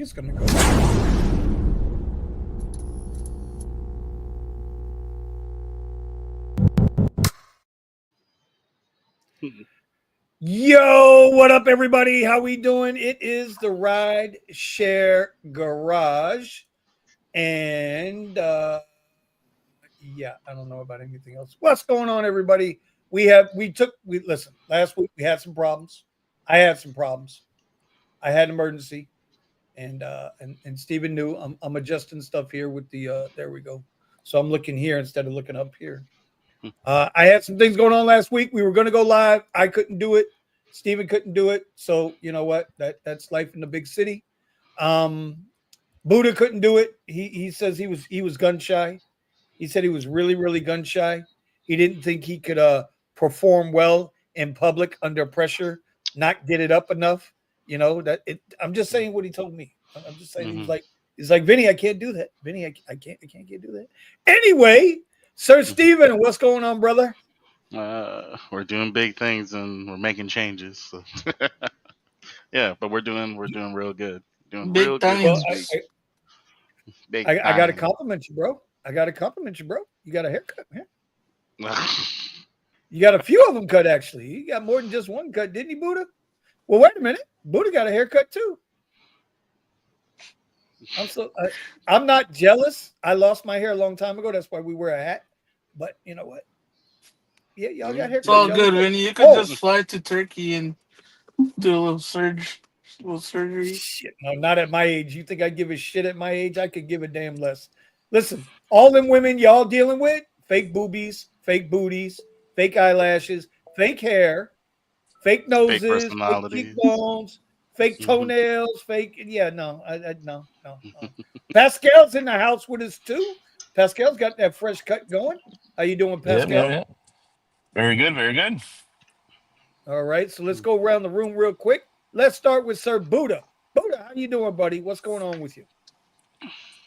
it's going to go. Yo, what up, everybody? How we doing? It is the Rideshare Garage, and yeah, I don't know about anything else. What's going on, everybody? Listen. Last week we had some problems. I had some problems. I had an emergency, and Steven knew I'm adjusting stuff here with the. There we go. So I'm looking here instead of looking up here. I had some things going on last week. We were going to go live. I couldn't do it. Steven couldn't do it. So you know what? That's life in the big city. Buddha couldn't do it. He says he was gun shy. He said he was really gun shy. He didn't think he could perform well in public under pressure, not get it up enough. You know I'm just saying what he told me. I'm just saying he's like Vinny, I can't do that. Vinny, I can't do that. Anyway, Sir Steven, what's going on, brother? We're doing big things and we're making changes. So. Yeah, but we're doing real good. Doing big real things. good. I got to compliment you, bro. You got a haircut, man. You got a few of them cut, actually. You got more than just one cut, didn't you, Buddha? Well, wait a minute. Buddha got a haircut too. I'm not jealous. I lost my hair a long time ago. That's why we wear a hat. But you know what? Yeah, y'all got haircuts. It's all good, Vinny. You could just fly to Turkey and do a little surgery. Shit, no, not at my age. You think I give a shit at my age? I could give a damn less. Listen, all them women y'all dealing with, fake boobies, fake booties, fake eyelashes, fake hair, fake noses, fake cheekbones, fake toenails, fake. Yeah, no. Pascal's in the house with us too. Pascal's got that fresh cut going. How you doing, Pascal? Yeah. Very good. All right, so let's go around the room real quick. Let's start with Sir Buddha. Buddha, how you doing, buddy? What's going on with you?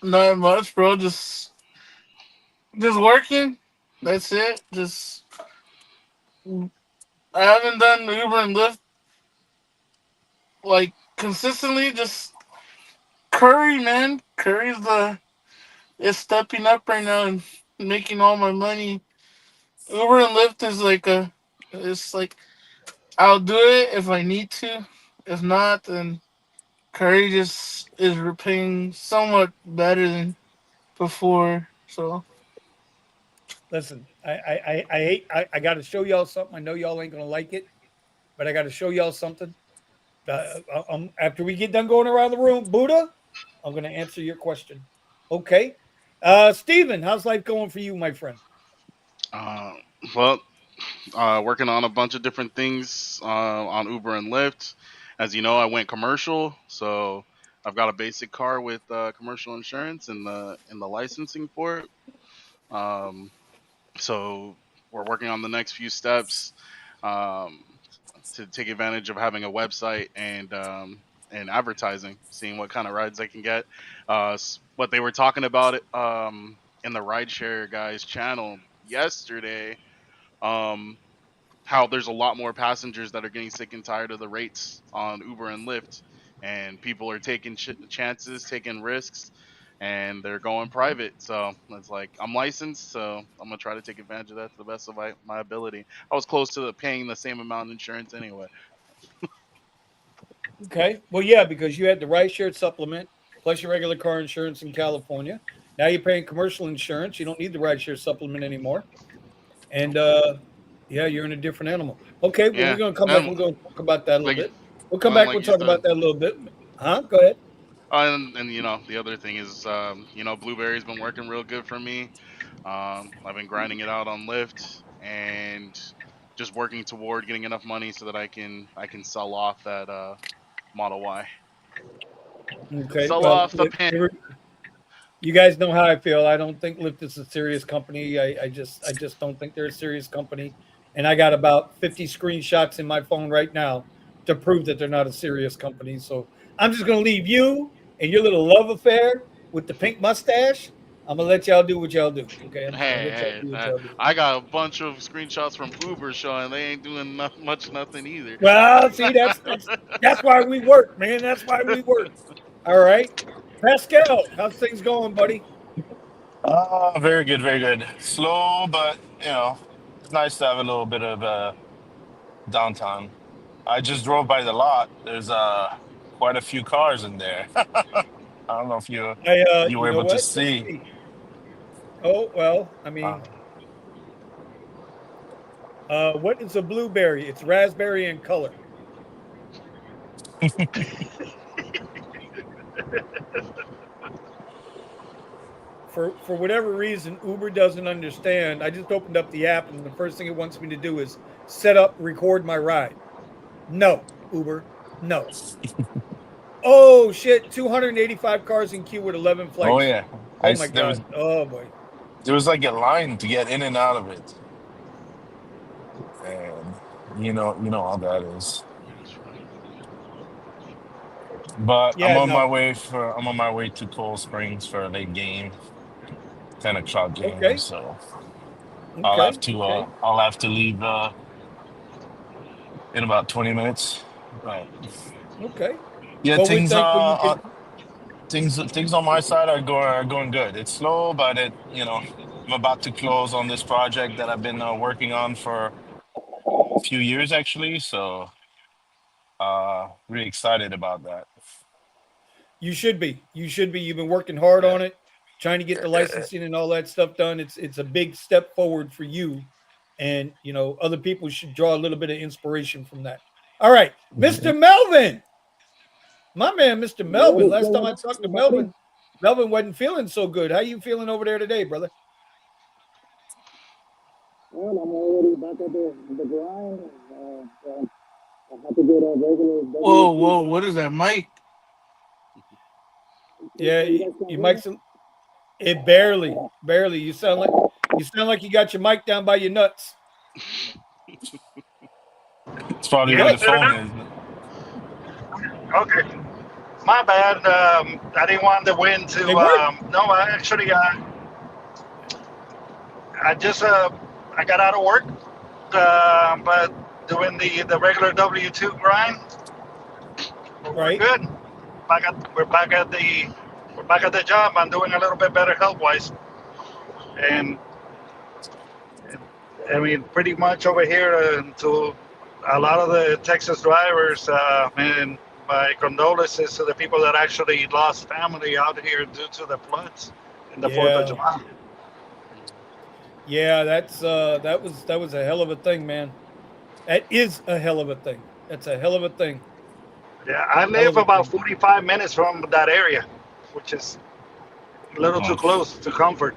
Not much, bro. Just working. That's it. I haven't done Uber and Lyft like consistently. Just Curry, man. Is stepping up right now and making all my money. Uber and Lyft is it's like I'll do it if I need to. If not, then Curry just is repaying somewhat better than before. So listen, I got to show y'all something. I know y'all ain't gonna like it, but I got to show y'all something. After we get done going around the room, Buddha, I'm gonna answer your question. Okay, Steven, how's life going for you, my friend? Working on a bunch of different things on Uber and Lyft. As you know, I went commercial, so I've got a basic car with commercial insurance and the licensing for it. So we're working on the next few steps to take advantage of having a website and advertising, seeing what kind of rides I can get. What they were talking about it in the Rideshare Guys channel yesterday. How there's a lot more passengers that are getting sick and tired of the rates on Uber and Lyft, and people are taking chances, taking risks, and they're going private. So it's like I'm licensed, so I'm gonna try to take advantage of that to the best of my ability. I was close to paying the same amount of insurance anyway. Okay, well, yeah, because you had the Rideshare supplement plus your regular car insurance in California. Now you're paying commercial insurance. You don't need the Rideshare supplement anymore, and yeah, you're in a different animal. Okay, well, we're going to come back. We're going to talk about that a little bit. We'll come back. We'll talk about that a little bit. Huh? Go ahead. And the other thing is, Blueberry's been working real good for me. I've been grinding it out on Lyft and just working toward getting enough money so that I can sell off that Model Y. Okay. Sell off the pen. You guys know how I feel. I don't think Lyft is a serious company. I just don't think they're a serious company. And I got about 50 screenshots in my phone right now to prove that they're not a serious company. So I'm just going to leave you and your little love affair with the pink mustache. I'm going to let y'all do what y'all do. Okay. I got a bunch of screenshots from Uber showing they ain't doing nothing either. Well, see, that's why we work, man. That's why we work. All right. Pascal, how's things going, buddy? Very good, very good. Slow, but it's nice to have a little bit of downtime. I just drove by the lot. There's quite a few cars in there. I don't know if you You were know able to what? Let's see. see. Oh, well, I Uh, mean, what is a blueberry? It's raspberry in color. For whatever reason, Uber doesn't understand. I just opened up the app, and the first thing it wants me to do is set up, record my ride. No, Uber, no. Oh shit! 285 cars in queue with 11 oh flights. yeah, Oh my there was god. Oh boy. like a line to get in and out of it, and you know how that is. But Yeah. No. I'm on my way to Cold Springs for a late game, 10 o'clock game. Okay. So Okay. Okay. I'll have to leave in about 20 minutes. But Okay. yeah, Well, we're thankful you could. things on my side are going good. It's slow, but I'm about to close on this project that I've been working on for a few years actually. So really excited about that. You should be. You should be. You've been working hard Yeah. on it, trying to get the licensing and all that stuff done. It's a big step forward for you, and other people should draw a little bit of inspiration from that. All right, Mr. Melvin, my man, Mr. Melvin. Last time I talked to Melvin, Melvin wasn't feeling so good. How you feeling over there today, brother? Well, I'm already back at the grind. I have to get a regular Whoa, W2. whoa, what is that, Mike? Yeah, You guys can't your hear me? mic's it barely. You sound like you got your mic down by your nuts. It's probably You where Yeah, the good? better phone now? is. Okay. My bad. I didn't want the wind to. They work, No, I actually, I just, I got out of work, but doing the regular W2 grind. We're right? good. We're back at the job. I'm doing a little bit better health wise, and I mean, pretty much over here to a lot of the Texas drivers, and my condolences to the people that actually lost family out here due to the floods in the 4th of Yeah, July. yeah. That was a hell of a thing, man. That is a hell of a thing. That's a hell of a thing. Yeah, I Hell live of a about thing. 45 minutes from that area, which is a little too Oh, close to comfort.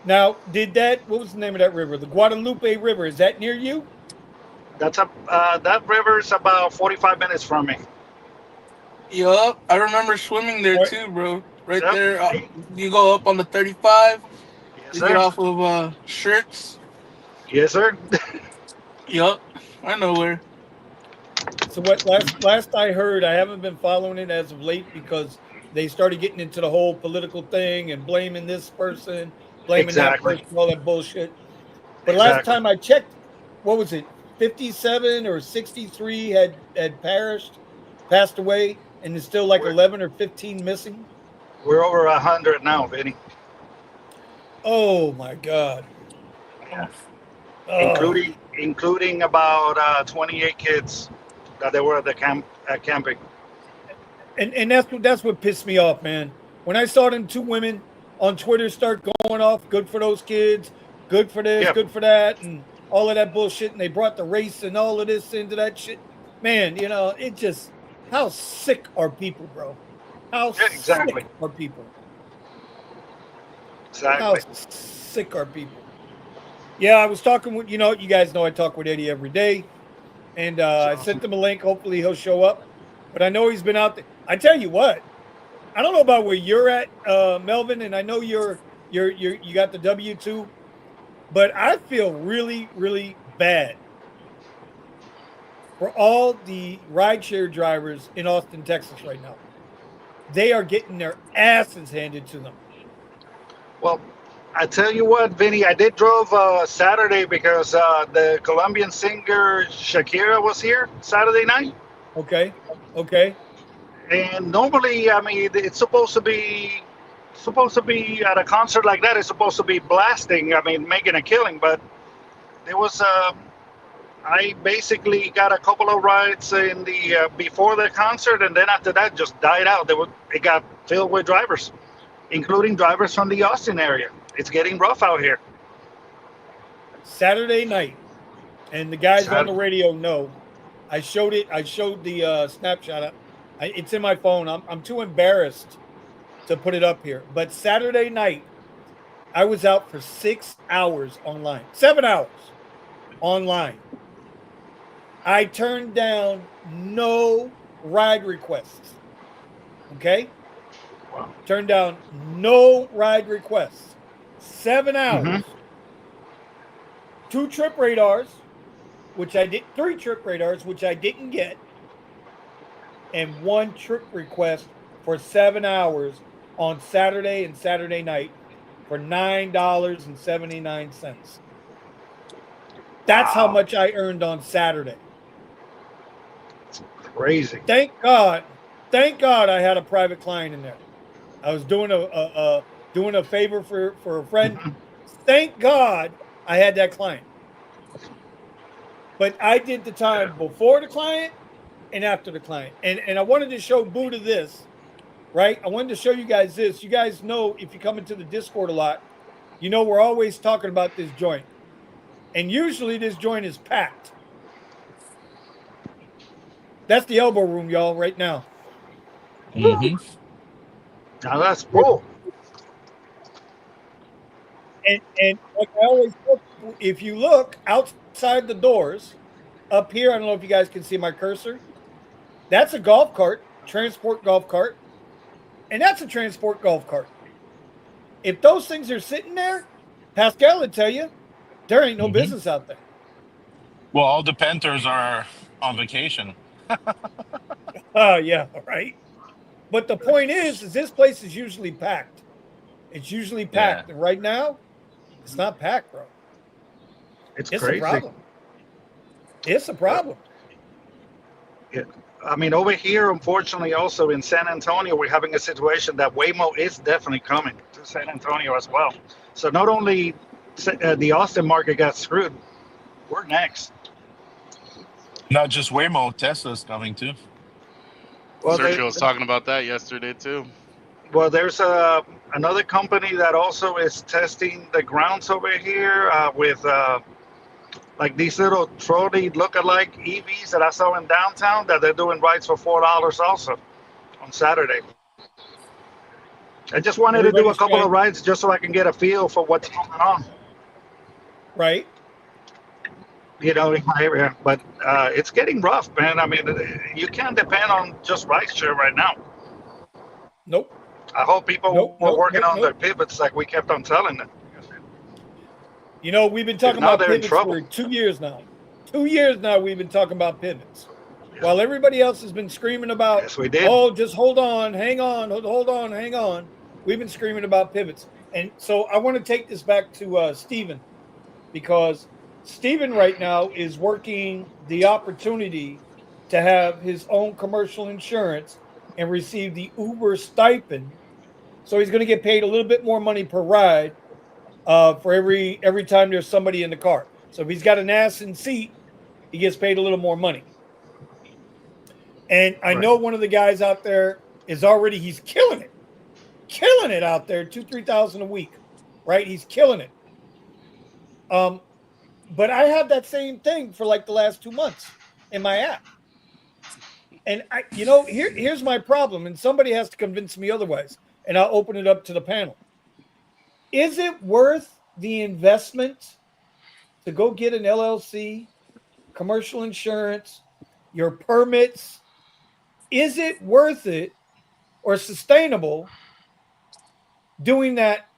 Now, what was the name of that river? The Guadalupe River. Is that near you? That river's about 45 minutes from me. Yup, I remember swimming there Or- too, bro. Right Yep. there, you go up on the 35, Yes, you get sir. off of Shirts. Yes, sir. Yup, I know where. So what? Last I heard, I haven't been following it as of late because they started getting into the whole political thing and blaming this person, blaming that Exactly. person, all that bullshit. But last Exactly. time I checked, what was it? 57 or 63 had passed away, and there's still like We're 11 or 15 missing. we're over 100 now, Vinny, Oh my god. yeah. Oh. Including about 28 kids that they were at the camping. And that's what pissed me off, man. When I saw them two women on Twitter start going off, good for those kids, good for this, Yeah, good for that, and all of that bullshit, and they brought the race and all of this into that shit. Man, it just how sick are people, bro? How yeah, exactly, sick are people? How exactly. sick are people? Yeah, I was talking with you guys know I talk with Eddie every day, and It's I awesome. sent him a link. Hopefully he'll show up. But I know he's been out there. I tell you what, I don't know about where you're at, Melvin, and I know you got the W2, but I feel really, really bad for all the rideshare drivers in Austin, Texas right now. They are getting their asses handed to them. Well, I tell you what, Vinny, I did drove Saturday because the Colombian singer Shakira was here Saturday night, Okay, okay, And normally, I mean, it's supposed to be at a concert like that. It's supposed to be blasting. I mean, making a killing. But there was I basically got a couple of rides in the before the concert, and then after that, just died out. It got filled with drivers, including drivers from the Austin area. It's getting rough out here. Saturday night, and the guys on Sad. the radio know. I showed it. I showed the snapshot. It's in my phone. I'm too embarrassed to put it up here. But Saturday night, I was out for 6 hours online, 7 hours online. I turned down no ride requests. Okay, Wow. turned down no ride requests. 7 hours. Mm-hmm. 2 trip radars, which I did. 3 trip radars, which I didn't get, and 1 trip request for 7 hours on Saturday and Saturday night for $9.79. That's how Wow. much I earned on Saturday. Crazy. Thank God. Thank God I had a private client in there. I was doing a favor for a friend. Mm-hmm. Thank God I had that client. But I did the Yeah. time before the client and after the client. And I wanted to show Buddha this, right? I wanted to show you guys this. You guys know, if you come into the Discord a lot, you know we're always talking about this joint. And usually this joint is packed. That's the elbow room, y'all, right now. Mm-hmm. Now that's full. And like I always tell people, if you look outside the doors up here, I don't know if you guys can see my cursor. That's a golf cart, transport golf cart, and that's a transport golf cart. If those things are sitting there, Pascal would tell you there ain't no Mm-hmm. business out there. Well, all the Panthers are on vacation. Oh yeah, right. But the point is this place is usually packed. It's usually Yeah. packed, and right now it's not packed, bro. It's It's a crazy. problem. It's a Uh, problem. yeah. I mean, over here, unfortunately, also in San Antonio, we're having a situation that Waymo is definitely coming to San Antonio as well. So not only the Austin market got screwed, we're next. Not just Waymo, Tesla's coming too. Well, Sergio was talking about that yesterday too. there's another company that also is testing the grounds over here with like these little trolley look-alike EVs that I saw in downtown that they're doing rides for $4 also on Saturday. I just wanted to do a Everybody's couple of trying, rides just so I can get a feel for what's going on, right? in my area. But it's getting rough, man. I mean, you can't depend on just rideshare right now. Nope. I hope people Nope. were Nope. working Nope. on their Nope. pivots like we kept on telling them. You know, we've been If talking not, about they're in pivots trouble. for 2 years now. 2 years now we've been talking about pivots. Yeah. While everybody else has been screaming about, Yes, we did. oh, just hold on, hang on, hold on, hang on. We've been screaming about pivots. And so I want to take this back to Steven, because Steven right now is working the opportunity to have his own commercial insurance and receive the Uber stipend. So he's going to get paid a little bit more money per ride for every time there's somebody in the car. So if he's got an ass in seat, he gets paid a little more money. And I Right. know one of the guys out there is already, he's killing it out there, 2,000-3,000 a week, right? He's killing it. But I have that same thing for like the last 2 months in my app. And here's my problem, and somebody has to convince me otherwise, and I'll open it up to the panel. Is it worth the investment to go get an LLC, commercial insurance, your permits? Is it worth it or sustainable doing that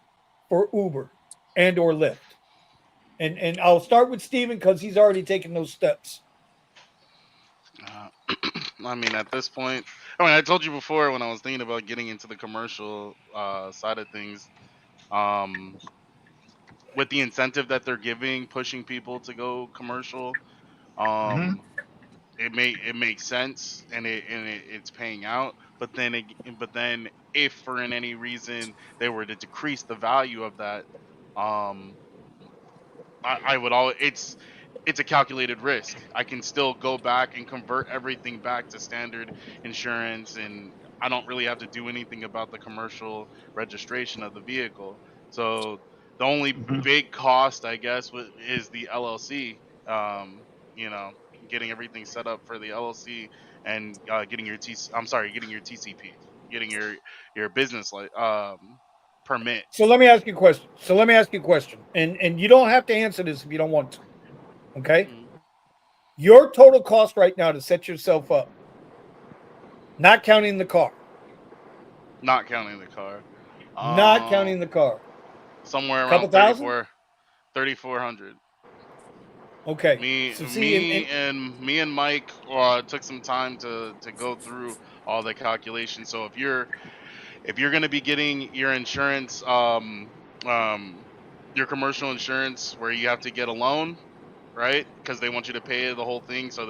for Uber and or Lyft? And I'll start with Steven because he's already taken those steps. Uh, I mean, at this point, I told you before when I was thinking about getting into the commercial side of things, um, with the incentive that they're giving, pushing people to go commercial, Hmm. um, it makes sense, and it's paying out. But then if for any reason they were to decrease the value of that, um, I would all it's a calculated risk. I can still go back and convert everything back to standard insurance, and I don't really have to do anything about the commercial registration of the vehicle. So the only Hmm. big cost, I guess, is the LLC. You know, getting everything set up for the LLC and getting your getting your TCP, getting your business permit. So let me ask you a question. And you don't have to answer this if you don't want to. Okay. Mm, Your total cost right now to set yourself up, not counting the car, not counting the car. not Um, counting the car, somewhere couple around thousand. 3,400. Okay. Me, So see, me, and me and Mike took some time to go through all the calculations. So if you're gonna be getting your insurance, um, your commercial insurance, where you have to get a loan, right? Because they want you to pay the whole thing, so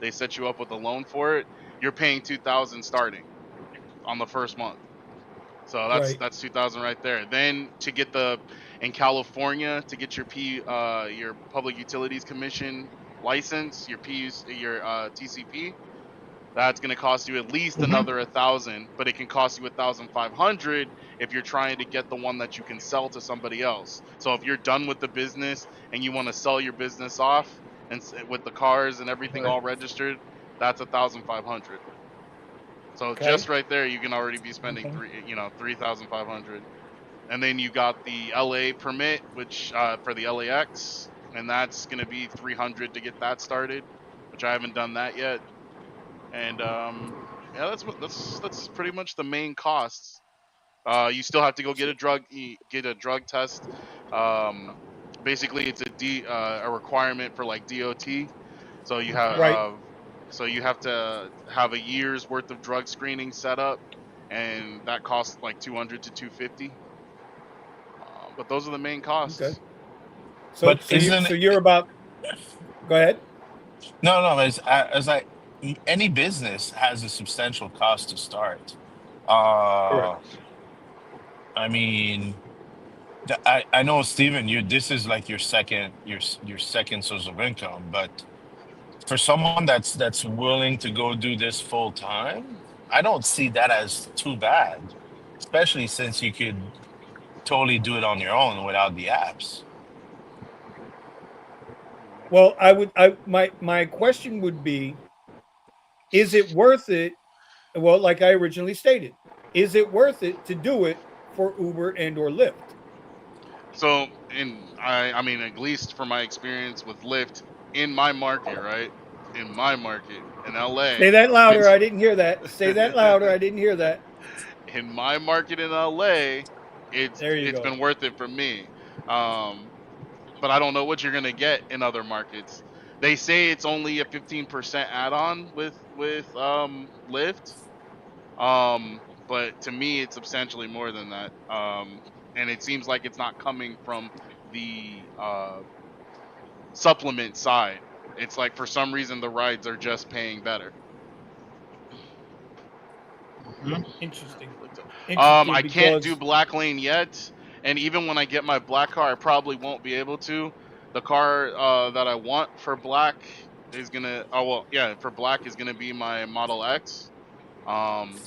they set you up with a loan for it. You're paying 2,000 starting on the first month. So right. that's 2,000 right there. Then to get the in California to get your Public Utilities Commission license, your TCP, that's going to cost you at least Hmm. another 1,000, but it can cost you 1,500 if you're trying to get the one that you can sell to somebody else. So if you're done with the business and you want to sell your business off with the cars and everything Right. all registered, that's 1,500. So Okay. just right there, you can already be spending Okay. 3,500, and then you got the LA permit, which for the LAX, and that's gonna be 300 to get that started, which I haven't done that yet. And yeah, that's pretty much the main costs. You still have to go get a drug test. Um, basically, it's a requirement for like DOT. So you have Okay. Right. to have a year's worth of drug screening set up, and that costs like 200 to 250. But those are the main Okay. costs. So But so you isn't so you're about. Go ahead. no, as I any business has a substantial cost to start. Uh, Correct. I mean, I know Stephen, you this is like your second source of income, but for someone that's willing to go do this full time, I don't see that as too bad, especially since you could totally do it on your own without the apps. Well, I would. I my question would be: is it worth it? Well, like I originally stated, is it worth it to do it for Uber and or Lyft? So, I mean, at least from my experience with Lyft in my market, right? In my market in LA, Say that louder. it's I didn't hear that. Say that louder. I didn't hear that. in my market in LA, There you it's go. been worth it for me. Um, but I don't know what you're gonna get in other markets. They say it's only a 15% add-on with Lyft. But to me, it's substantially more than that. And it seems like it's not coming from the supplement side. It's like for some reason the rides are just paying better. Hmm. Interesting. But, Interesting I can't do because black lane yet, and even when I get my black car, I probably won't be able to. The car that I want for black is gonna. Oh well, yeah, for black is gonna be my Model X. Um,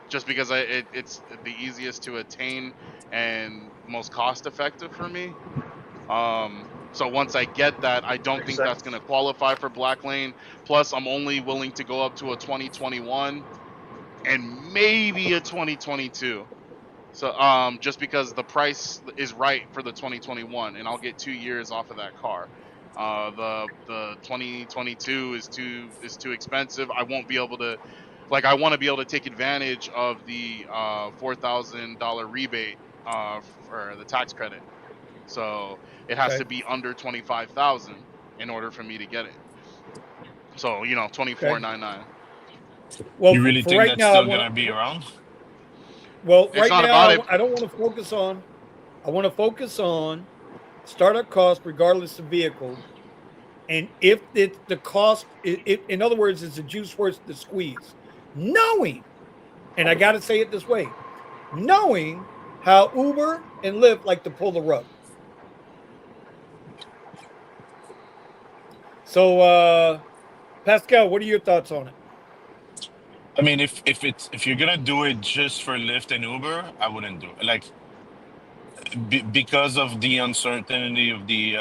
just because it's the easiest to attain and most cost effective for me. So once I get that, I don't Makes think that's sense. going to qualify for black lane. Plus, I'm only willing to go up to a 2021 and maybe a 2022. So just because the price is right for the 2021, and I'll get 2 years off of that car. The 2022 is too expensive. I won't be able to, like, I want to be able to take advantage of the $4,000 rebate for the tax credit. So it has okay, to be under 25,000 in order for me to get it. So 24 okay. 99. Well, You really for think right that's now, I still want gonna be to. around? Well, It's right not now, about it. I don't want to focus on. I want to focus on startup cost, regardless of vehicle, and if the cost, in other words, is the juice worth the squeeze? Knowing. And I got to say it this way, knowing how Uber and Lyft like to pull the rug. So, Pascal, what are your thoughts on it? I mean, if you're gonna do it just for Lyft and Uber, I wouldn't do it. Like because of the uncertainty of the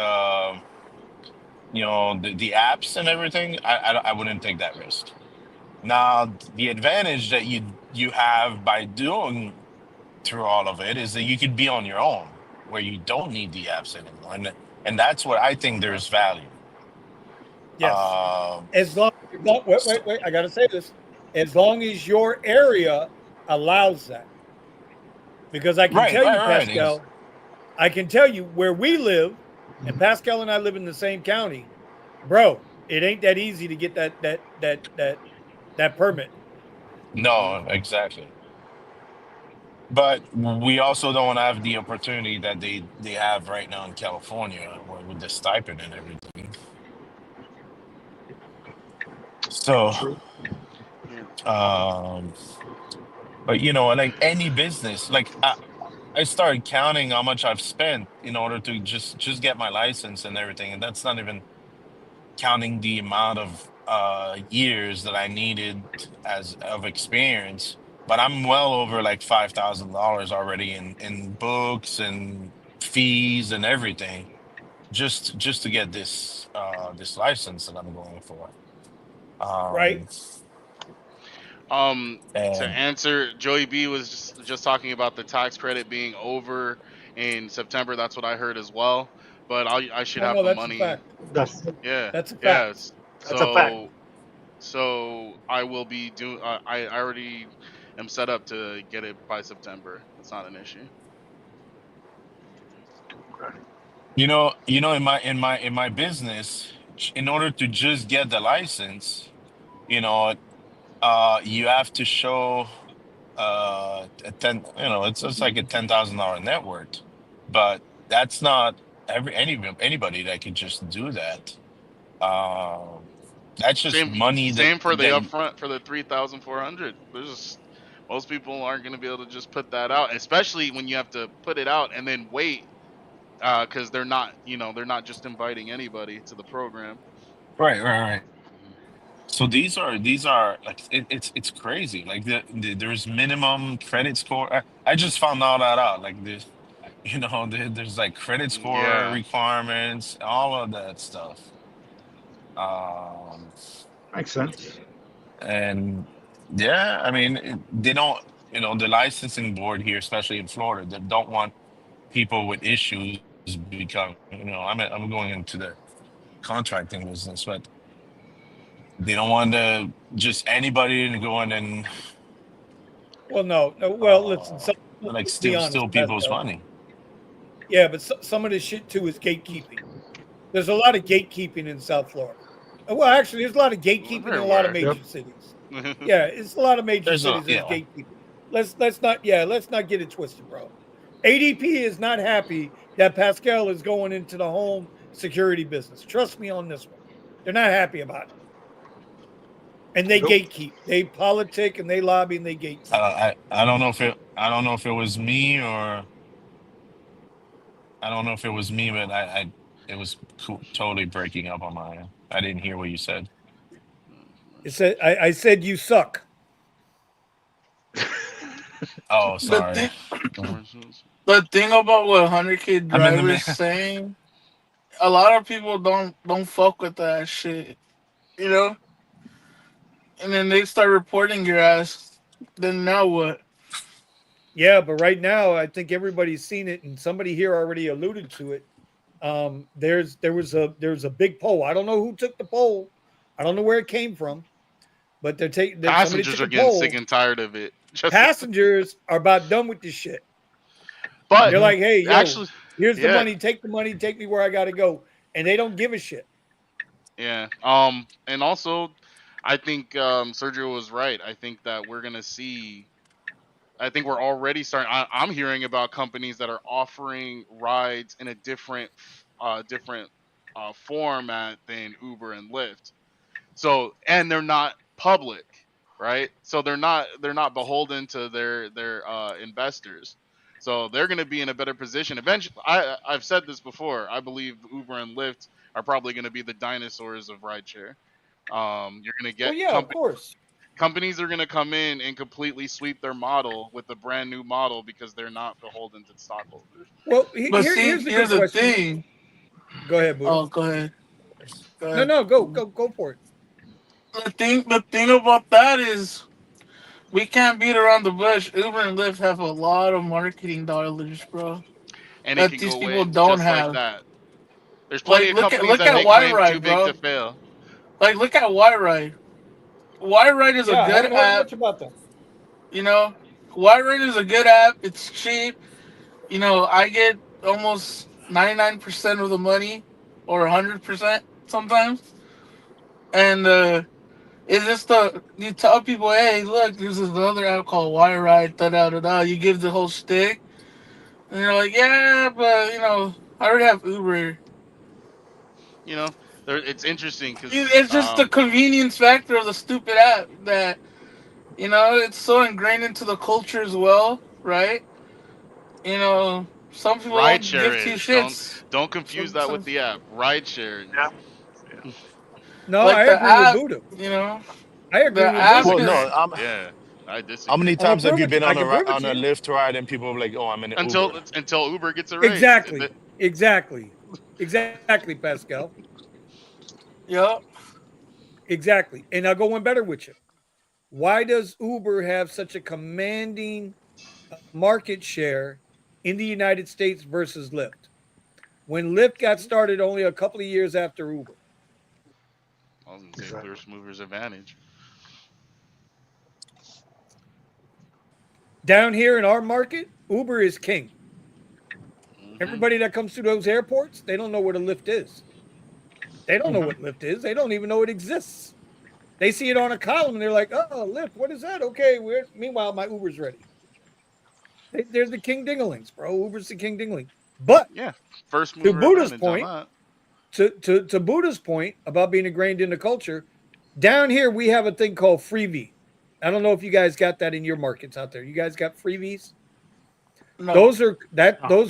the apps and everything, I wouldn't take that risk. Now, the advantage that you have by doing through all of it is that you could be on your own, where you don't need the apps anymore, and that's where I think there's value. Yes. Um, As long wait, so, I got to say this. As long as your area allows that. Because I can right, tell right, you, right. Pascal, I can tell you where we live, and Pascal and I live in the same county, bro. It ain't that easy to get that permit. Hmm. No, exactly. But we also don't have the opportunity that they have right now in California, with the stipend and everything. So, True. Yeah. um, but like any business, like I started counting how much I've spent in order to just get my license and everything, and that's not even counting the amount of years that I needed as of experience. But I'm well over like $5,000 already in books and fees and everything, just to get this license that I'm going for. Right? Um, Um, to and answer, Joey B was just talking about the tax credit being over in September. That's what I heard as well. But I should Oh have no, the that's a money. fact. That's Yeah, That's a fact. yes. that's a fact. So I will be doing. I already am set up to get it by September. That's not an issue. Okay. in my business, in order to just get the license, you know, you have to show a it's like a $10,000 net worth, but that's not anybody that could just do that. Um, that's just Same money same for the that upfront for the 3,400. There's just, most people aren't going to be able to just put that out, especially when you have to put it out and then wait, because they're not just inviting anybody to the program. right, right, right. Mhm. So these are like it's crazy. Like there's minimum credit score. I just found all that out. Like this, there's like credit score Yeah. requirements, all of that stuff. Um, Makes sense. and yeah, I mean, they don't, the licensing board here, especially in Florida, they don't want people with issues become, I'm going into the contracting business, but they don't want to just anybody to go in and Well, no, no. Well, listen. uh So, like be steal honest, people's Pascal. money. Yeah, but some of this shit too is gatekeeping. There's a lot of gatekeeping in South Florida. Well, actually, there's a lot of gatekeeping in a lot of Everywhere. Yep. major cities. Yeah, it's a lot of major There's a cities. There's yeah. gatekeeping. Let's not get it twisted, bro. ADP is not happy that Pascal is going into the home security business. Trust me on this one. They're not happy about it. And they Nope. gatekeep. They politic and they lobby and they gatekeep. I don't know if it was me, or I don't know if it was me, but I it was totally breaking up on my end. I didn't hear what you said. It said I said you suck. Oh, The sorry. thing, Mhm. the thing about what 100K I'm in the drivers saying, a lot of people don't fuck with that shit, you know. And then they start reporting your ass. Then now what? Yeah, but right now I think everybody's seen it, and somebody here already alluded to it. There was a big poll. I don't know who took the poll. I don't know where it came from, but somebody Passengers took are a getting sick poll. and tired of it. Just, Passengers are about done with this shit. but They're hmm like, "Hey, yo, actually, here's the yeah, money. Take the money. Take me where I got to go." And they don't give a shit. yeah. And also, I think Sergio was right. I think that we're gonna see. I think we're already starting. I'm hearing about companies that are offering rides in a different format than Uber and Lyft. So, and they're not public. right? So they're not beholden to their investors. So they're going to be in a better position. Eventually, I've said this before. I believe Uber and Lyft are probably going to be the dinosaurs of rideshare. You're going to Well, get yeah, of course. companies are going to come in and completely sweep their model with a brand new model because they're not beholden to the stockholders. Well, But see, here's a here's good the question. thing. Go ahead, Buddha. Oh, go ahead. Go No, ahead. no, go for it. The thing about that is we can't beat around the bush. Uber and Lyft have a lot of marketing dollars, bro, And it that can these go people away don't just like have. that. There's plenty Like of companies look that at make claims too Y-Ride, big to bro. fail. Like look at Y-Ride. Y-Ride is a Yeah, I good haven't heard app. much about that. You know, Y-Ride is a good app. It's cheap. You know, I get almost 99% of the money, or 100% sometimes, and it's just you tell people, hey, look, there's another app called Y-Ride. Da da da da. You give the whole stick, and you're like, yeah, but I already have Uber. You know, it's interesting because It's just the convenience factor of the stupid app that it's so ingrained into the culture as well, right? Some people won't give two rideshare is shits. don't confuse that with Some the app. Rideshare, Yeah. Yeah. No, like I the agree with app, Buddha. you know, I agree the with I app Buddha. Well, is no. disagree. Yeah, I How many disagree. I'm gonna times have prove you it to been you. I can prove it on to a you. Lyft ride and people are like, "Oh, I'm in an Until Uber." until Uber gets a raise. Exactly, Pascal. Yup. Exactly. And I'll go one better with you. Why does Uber have such a commanding market share in the United States versus Lyft? When Lyft got started only a couple of years after Uber. I was gonna say Exactly. first movers advantage. Down here in our market, Uber is king. Hmm. Everybody that comes through those airports, they don't know what a Lyft is. They don't know Hmm. what Lyft is. They don't even know it exists. They see it on a column and they're like, "Oh, Lyft, what is that?" Okay, weird. Meanwhile, my Uber's ready. They're the king dinglings, bro. Uber's the king dingling. But Yeah, first to mover Buddha's advantage on point, that. to Buddha's point about being ingrained in the culture, down here we have a thing called freebie. I don't know if you guys got that in your markets out there. You guys got freebies? No. Those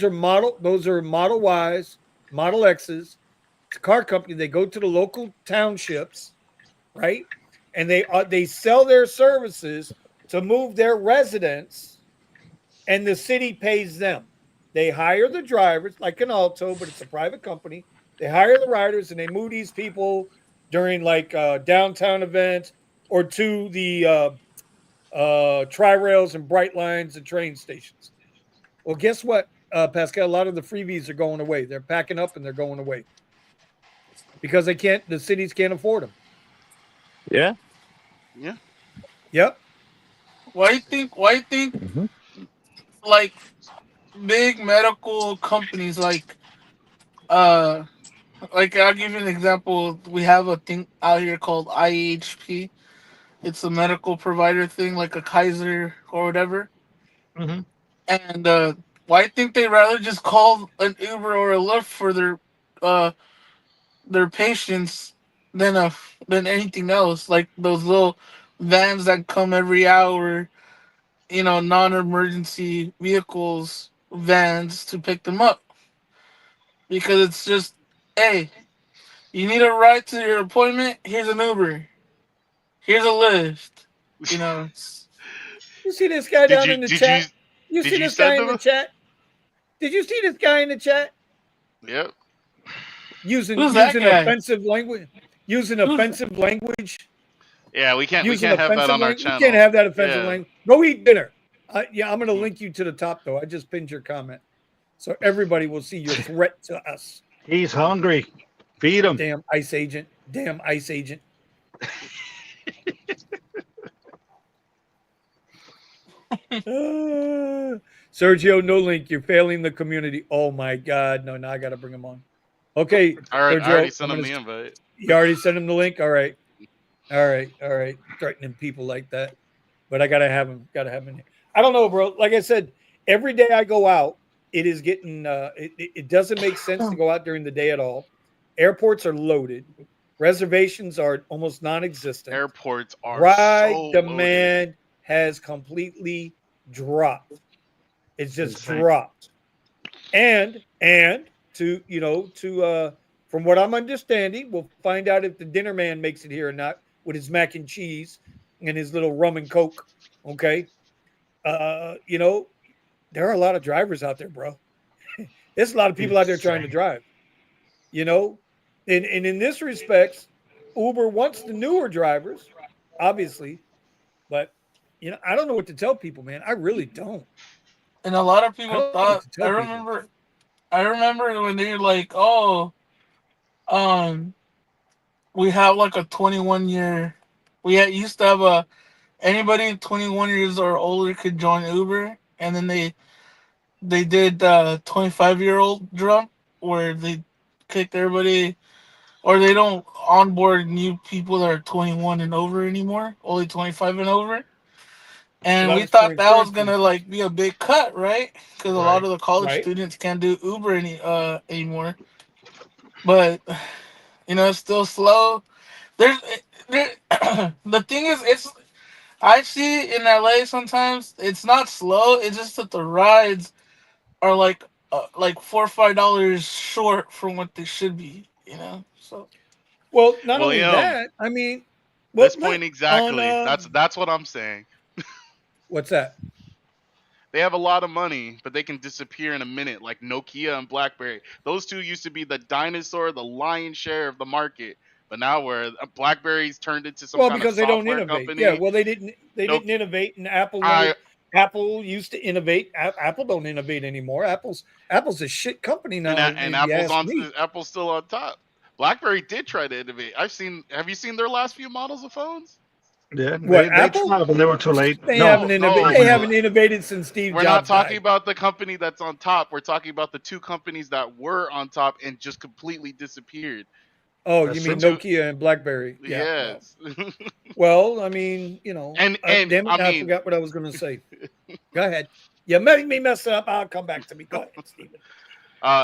are Model Ys, Model X's. It's a car company. They go to the local townships, right? And they sell their services to move their residents, and the city pays them. They hire the drivers like an Alto, but it's a private company. They hire the riders and they move these people during like downtown events or to the tri rails and bright lines and train stations. Well, guess what, Pascal? A lot of the freebies are going away. They're packing up and they're going away because they can't. The cities can't afford them. Yeah. Yeah. Yep. Why you think Hmm. like big medical companies uh I'll give you an example. We have a thing out here called IHP. It's a medical provider thing, like a Kaiser or whatever. Hmm. And why I think they rather just call an Uber or a Lyft for uh their patients than anything else. Like those little vans that come every hour, non-emergency vehicles, vans to pick them up, because it's just, hey, you need a ride to your appointment. Here's an Uber. Here's a Lyft. It's, You see this guy Did down you in the did you chat? You did see you this guy send in the them? chat? Did you see this guy in the chat Yep. using who's that using guy? offensive language? Using Who's offensive language. Yeah, we Using can't have that offensive on our language. We can't channel. have that offensive Yeah. language. Go eat dinner. Yeah, I'm going to Hmm. link you to the top though. I just pinned your comment, so everybody will see your threat to us. He's hungry. Feed him. Damn ICE agent. Damn ICE agent. Sergio, no link. You're failing the community. Oh my God. No, now I got to bring him on. Okay, All right, I already Sergio, sent them the invite. you already sent him the link. All right. All right. Threatening people like that. But I gotta have him. Gotta have him in here. I don't know, bro. Like I said, every day I go out, it is getting it doesn't make sense to go out during the day at all. Airports are loaded. Reservations are almost non-existent. Airports are Ride so loaded. demand has completely dropped. It's just Insane. dropped. And to from what I'm understanding, we'll find out if the dinner man makes it here or not with his mac and cheese and his little rum and coke. Okay. You know, there are a lot of drivers out there, bro. There's a lot of people out there trying to Insane. drive, you know? And in this respects, Uber wants the newer drivers, obviously, but I don't know what to tell people, man. I really don't. And a lot of I people don't know what to thought. tell people. I remember when they were like, "Oh, um, we have like a 21-year. Used to have a anybody 21 years or older could join Uber, and then they did 25-year-old jump where they kicked everybody, or they don't onboard new people that are 21 and over anymore, only 25 and over. Well, And that we was for thought that was insurance gonna reasons. like be a big cut, right? Because a lot Right. of the college Right. students can't do Uber anymore. But it's still slow. There's there, the thing is, I see in LA sometimes it's not slow. It's just that the rides are like $4 or $5 short from what they should be. So Well, not only William, that, I mean, well, this let point on exactly. That's what I'm saying. what's that? They have a lot of money, but they can disappear in a minute, like Nokia and BlackBerry. Those two used to be the dinosaur, the lion's share of the market. But now where BlackBerry's turned into some Well, kind of because they don't software innovate. Yeah, company. well, they No, didn't innovate, and Apple never. I Apple used to innovate. Apple don't innovate anymore. Apple's a shit company now, and if you ask me. Apple's still on top. BlackBerry did try to innovate. I've seen. Have you seen their last few models of phones? Yeah, What they Apple? tried, but they were too late. They No, haven't No, innovated. no, They BlackBerry. haven't innovated since Steve we're not Jobs talking died. about the company that's on top. We're talking about the two companies that were on top and just completely disappeared. Oh, you That's The mean true. two, Nokia and BlackBerry? Yeah. Well, yes, I mean, and damn it, I now I mean, forgot what I was going to say. Go ahead. You made me mess it up. I'll come back to me. Go ahead, Steven.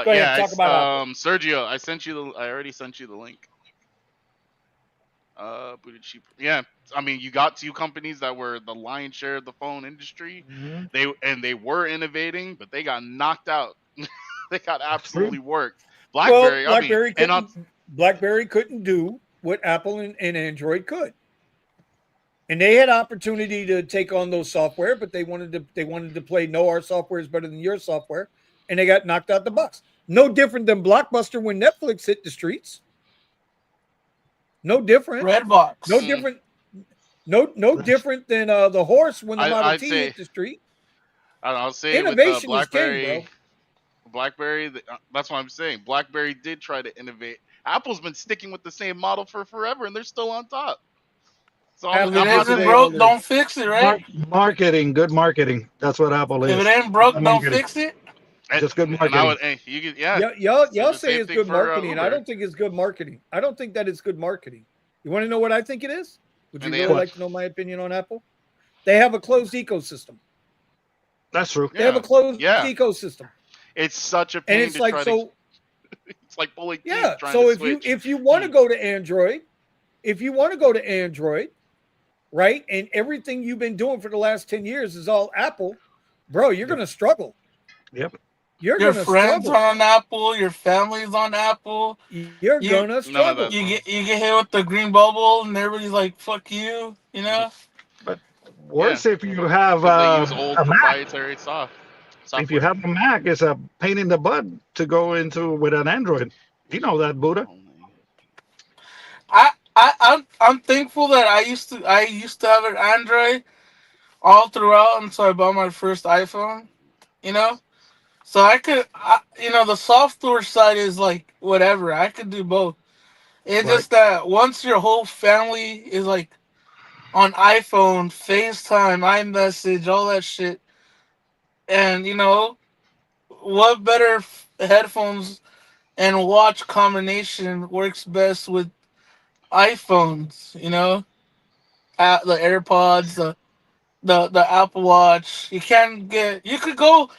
Go ahead. yeah, Talk about Apple. Sergio, I already sent you the link. Booted cheap. Yeah, I mean, you got two companies that were the lion's share of the phone industry. Mhm. They were innovating, but they got knocked out. They got That's true. absolutely worked. Well, BlackBerry, I mean, and on BlackBerry couldn't do what Apple and Android could. And they had opportunity to take on those software, but they wanted to play no, our software is better than your software, and they got knocked out the box. No different than Blockbuster when Netflix hit the streets. No different. No Redbox. mm, different. No different than the horse when the Model I'd T say hit the street. I'll say with Innovation is king, BlackBerry, bro. that's what I'm saying. BlackBerry did try to innovate. Apple's been sticking with the same model for forever, and they're still on top. So If it I'm not Apple's isn't way saying, broke, older. don't fix it, right? Marketing, good marketing. That's what Apple If it is. ain't Good broke, don't marketing. fix it. and, Just good and I marketing. would, you could, yeah, Yeah, y'all the say same it's thing good for marketing. I Uber. don't think it's good marketing. I don't think that is good marketing. You want to know what I think it is? Would And you they really have, What? like to know my opinion on Apple? They have a closed ecosystem. That's true. They have a yeah, closed yeah. ecosystem. It's such a And pain it's to like try to. so It's like pulling teeth yeah. trying to So if you switch. if you want to go to Android, if you want to go to Android, right? And everything you've been doing for the last 10 years is all Apple, bro, you're Yep. gonna struggle. Yep. You're Your gonna friends struggle. are on Apple. Your family's on Apple. You're You gonna None of struggle. that you fun. get hit with the green bubble, and everybody's like, "Fuck you," you know. But Yeah, worse if you have because they use old a Mac. proprietary If you software. have a Mac, it's a pain in the butt to go into with an Android. You know that, Buddha. Only. I'm thankful that I used to have an Android all throughout until I bought my first iPhone. You know, so the software side is like whatever. I could do both. It's Right. just that once your whole family is like on iPhone, FaceTime, iMessage, all that shit, and what better headphones and watch combination works best with iPhones? The AirPods, the Apple Watch. You could go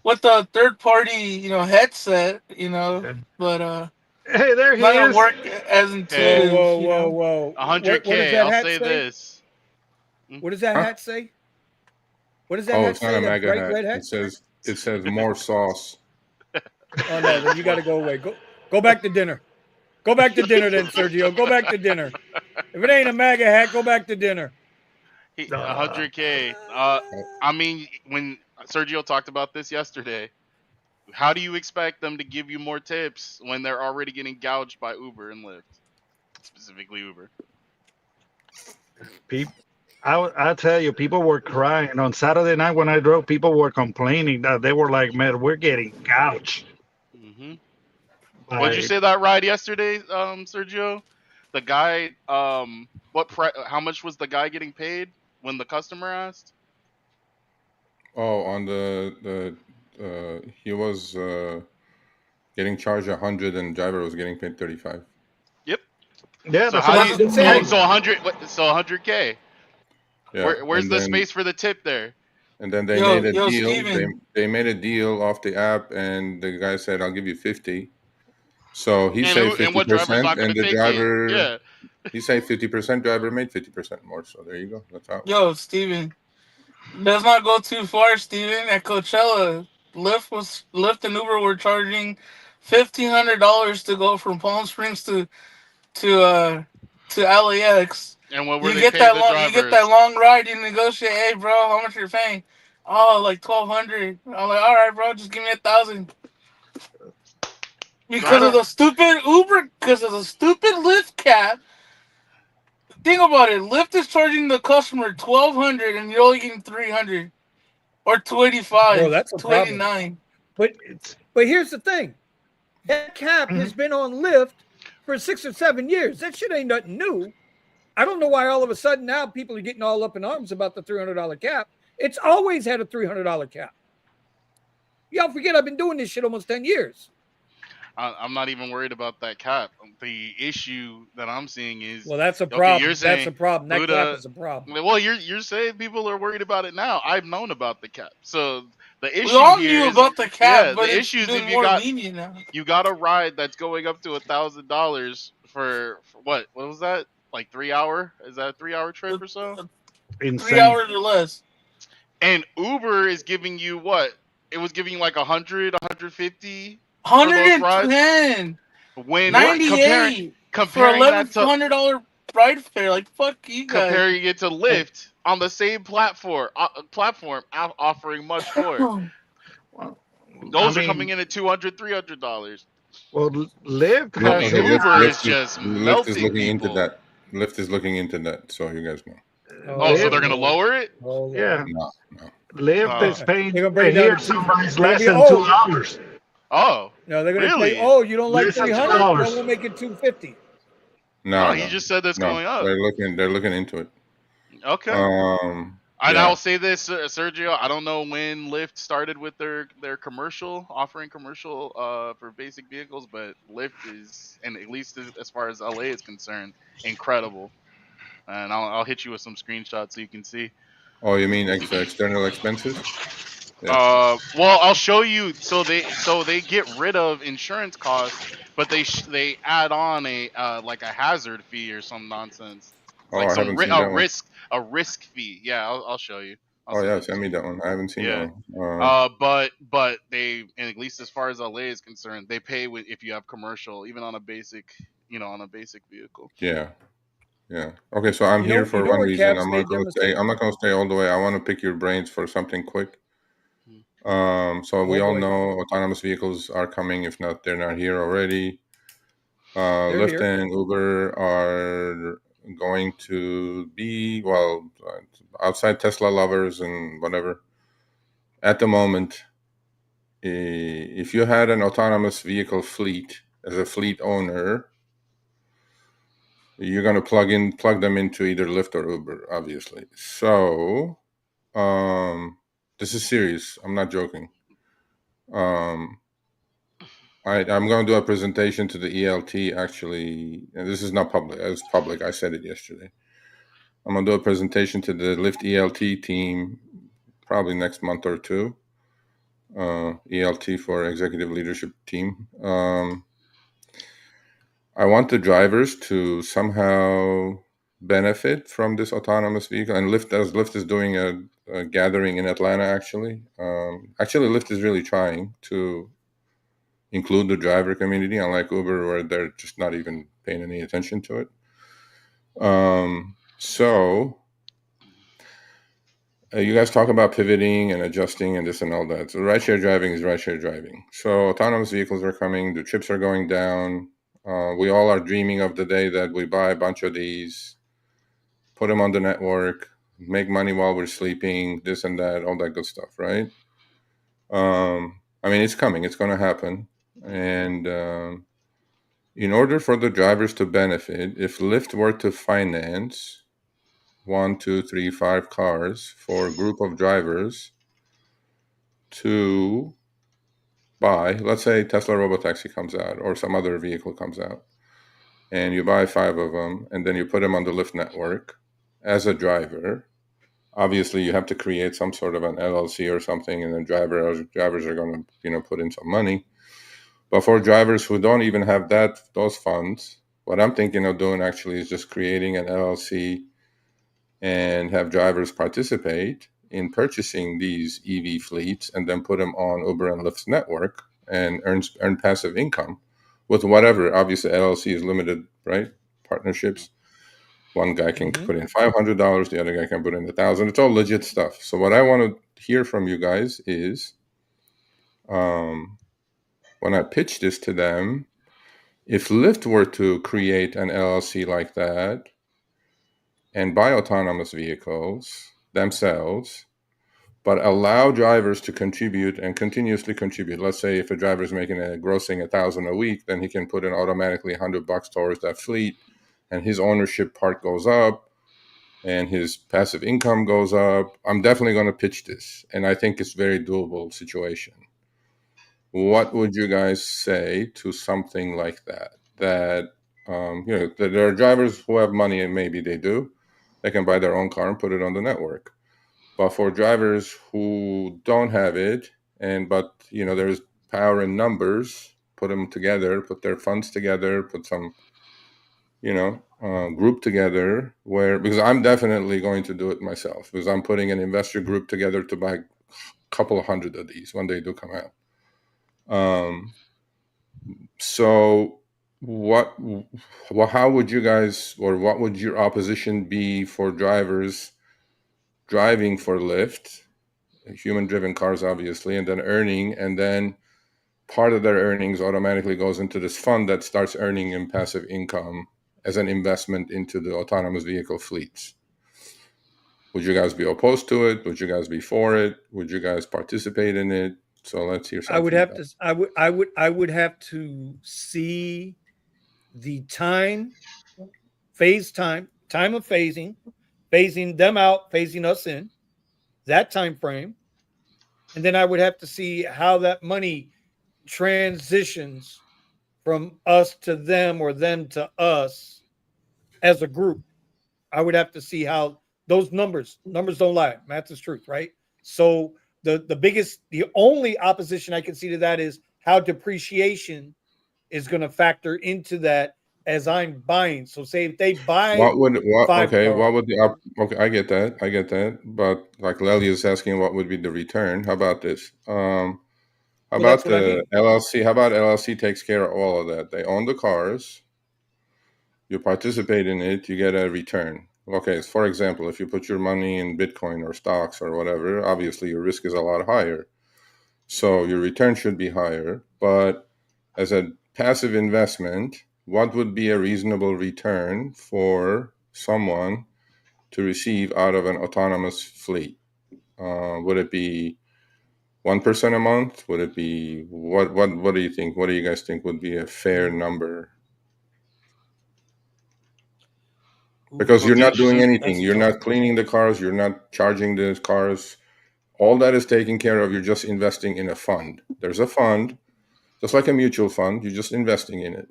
with the third party, headset, Yeah. but Hey, there It's he not gonna is. work as Whoa, Hey, intuitive, whoa, you whoa, know. whoa! What does 100K. that I'll hat say say? this. What does that Huh? hat say? What does that Oh, hat it's not say? a That MAGA bright hat. red hat? It says more sauce. Oh no, then you got to go away. Go back to dinner. Go back to dinner, then Sergio. Go back to dinner. If it ain't a MAGA hat, go back to dinner. 100K. Oh, I mean, when Sergio talked about this yesterday, how do you expect them to give you more tips when they're already getting gouged by Uber and Lyft, specifically Uber? I tell you, people were crying on Saturday night when I drove. People were complaining that they were like, "Man, we're getting gouged." Hmm. What'd you By say that ride yesterday, Sergio? The guy, how much was the guy getting paid when the customer asked? on he was getting charged 100 and driver was getting paid 35. Yep. yeah, So that's how what do I'm That's you? saying. So insane. 100. So 100K. Yeah, Where's the space for the tip there? and then they made a Yo, deal. Steven. They made a deal off the app, and the guy said, "I'll give you 50." So he And saved what driver's 50%, not going and to the take it? driver Yeah. he saved 50%. Driver made 50% more. So there you go. That's how it works. Yo, Steven. Let's not go too far, Steven. At Coachella, Lyft and Uber were charging $1,500 to go from Palm Springs to uh to LAX. And what were You they get paying that the long. You get that drivers? long ride. You negotiate. Hey, bro, how much you're paying? Oh, like 1,200. I'm like, all right, bro, just give me 1,000. So I Because of don't. the stupid Uber, because of the stupid Lyft cap. Think about it. Lyft is charging the customer 1,200, and you're only getting 300 or Well, 285, that's a problem. 289. But It's but here's the thing. That cap has been on Lyft for 6 or 7 years. That shit ain't nothing new. I don't know why all of a sudden now people are getting all up in arms about the $300 cap. It's always had a $300 cap. Y'all forget I've been doing this shit almost 10 years. I'm not even worried about that cap. The issue that I'm seeing is, Well, that's a okay, you're problem. That's a saying problem. That cap Buddha. is a problem. Well, you're saying people are worried about it now. I've known about the cap. So the We issue all here knew is, about the cap, yeah, but the it's issue is been if more lenient now. you got a ride that's going up to $1,000 for what was that, like 3 hour? Is that a 3 hour trip Uh, or so? uh, three insane. hours or less. And Uber is giving you what? It was giving you like 100, 150 for those rides. 110, When What? comparing 98 for comparing that to $1,100 ride fare. Like, fuck you guys. comparing it to Lyft on the same offering much more. Well, I Those are coming mean, in at $200, $300. well, Lyft I Okay, has mean, its Uber is apps. just Lyft is melting looking into people. that. Lyft is looking into that, so you guys know. Oh, so Oh they're Lyft, gonna Lord. lower it? Oh Lord. yeah, No, no. Lyft Uh, is They're paying gonna bring it down here to two. somebody's They're gonna less be than two oh dollars. oh, no, they're gonna tell you, really? oh, you don't like Less than two 300? Well, dollars. we'll make it 250. No, No, he no, just said that's no. going up. They're looking into it. Okay. And I Yeah. will say this, Sergio. I don't know when Lyft started with their commercial offering commercial for basic vehicles, but Lyft is, and at least as far as LA is concerned, incredible. And I'll hit you with some screenshots so you can see. Oh, you mean external expenses? Yeah. Well, I'll show you. So they get rid of insurance costs, but they add on a like a hazard fee or some nonsense, Oh, like I some haven't seen that one. a risk fee. Yeah, I'll show you. I'll Oh send yeah, it send to me you. that one. I haven't seen that Yeah. one. But they, and at least as far as LA is concerned, they pay with, if you have commercial, even on a basic, on a basic vehicle. Yeah. Yeah. Okay, so I'm You here know, for one where reason. Caps made their mistake? I'm not gonna stay all the way. I want to pick your brains for something quick. So we Oh all boy, know autonomous vehicles are coming. If not, they're not here already. they're Lyft here. and Uber are going to be, well, outside Tesla lovers and whatever. At the moment, if you had an autonomous vehicle fleet as a fleet owner, you're going to plug them into either Lyft or Uber, obviously. So this is serious. I'm not joking. I'm going to do a presentation to the ELT, actually, and this is not public. It's public. I said it yesterday. I'm going to do a presentation to the Lyft ELT team probably next month or two. ELT for Executive Leadership Team. I want the drivers to somehow benefit from this autonomous vehicle. And Lyft is doing a gathering in Atlanta, actually. Actually, Lyft is really trying to include the driver community, unlike Uber, where they're just not even paying any attention to it. So you guys talk about pivoting and adjusting and this and all that. So rideshare driving is rideshare driving. So autonomous vehicles are coming. The chips are going down. We all are dreaming of the day that we buy a bunch of these, put them on the network, make money while we're sleeping, this and that, all that good stuff, right? I mean, it's coming. It's going to happen. And in order for the drivers to benefit, if Lyft were to finance 1, 2, 3, 5 cars for a group of drivers to buy, let's say Tesla Robotaxi comes out or some other vehicle comes out, and you buy 5 of them, and then you put them on the Lyft network as a driver. Obviously, you have to create some sort of an LLC or something, and then drivers are going to put in some money. But for drivers who don't even have those funds, what I'm thinking of doing actually is just creating an LLC and have drivers participate in purchasing these EV fleets and then put them on Uber and Lyft's network and earn passive income with whatever. Obviously, LLC is limited, right? Partnerships. One guy can put in $500, the other guy can put in $1,000. It's all legit stuff. So what I want to hear from you guys is, when I pitch this to them, if Lyft were to create an LLC like that and buy autonomous vehicles themselves, but allow drivers to contribute and continuously contribute. Let's say if a driver is making grossing $1,000 a week, then he can put in automatically $100 towards that fleet, and his ownership part goes up, and his passive income goes up. I'm definitely going to pitch this, and I think it's a very doable situation. What would you guys say to something like that? That there are drivers who have money, and maybe they can buy their own car and put it on the network. But for drivers who don't have it, but there's power in numbers, put them together, put their funds together, put some group together, because I'm definitely going to do it myself, because I'm putting an investor group together to buy a couple of hundred of these when they do come out. So how would you guys, or what would your opposition be for drivers driving for Lyft, human-driven cars, obviously, and then earning, and then part of their earnings automatically goes into this fund that starts earning in passive income as an investment into the autonomous vehicle fleets? Would you guys be opposed to it? Would you guys be for it? Would you guys participate in it? So let's hear some I would feedback. have to. I would have to see the time of phasing them out, phasing us in, that time frame, and then I would have to see how that money transitions from us to them or them to us as a group. I would have to see how those numbers don't lie. Math is truth, right? So the only opposition I can see to that is how depreciation is going to factor into that as I'm buying. So say if they buy five cars, Okay, I get that. But like Lely is asking, what would be the return? How about this? How well, about that's what I the mean. LLC? How about LLC takes care of all of that? They own the cars. You participate in it, you get a return. Okay, so for example, if you put your money in Bitcoin or stocks or whatever, obviously your risk is a lot higher. So your return should be higher. But as a passive investment, what would be a reasonable return for someone to receive out of an autonomous fleet? Would it be 1% a month? Would it be what do you think? What do you guys think would be a fair number? Because you're not doing anything. You're not cleaning the cars. You're not charging the cars. All that is taken care of. You're just investing in a fund. There's a fund, just like a mutual fund. You're just investing in it.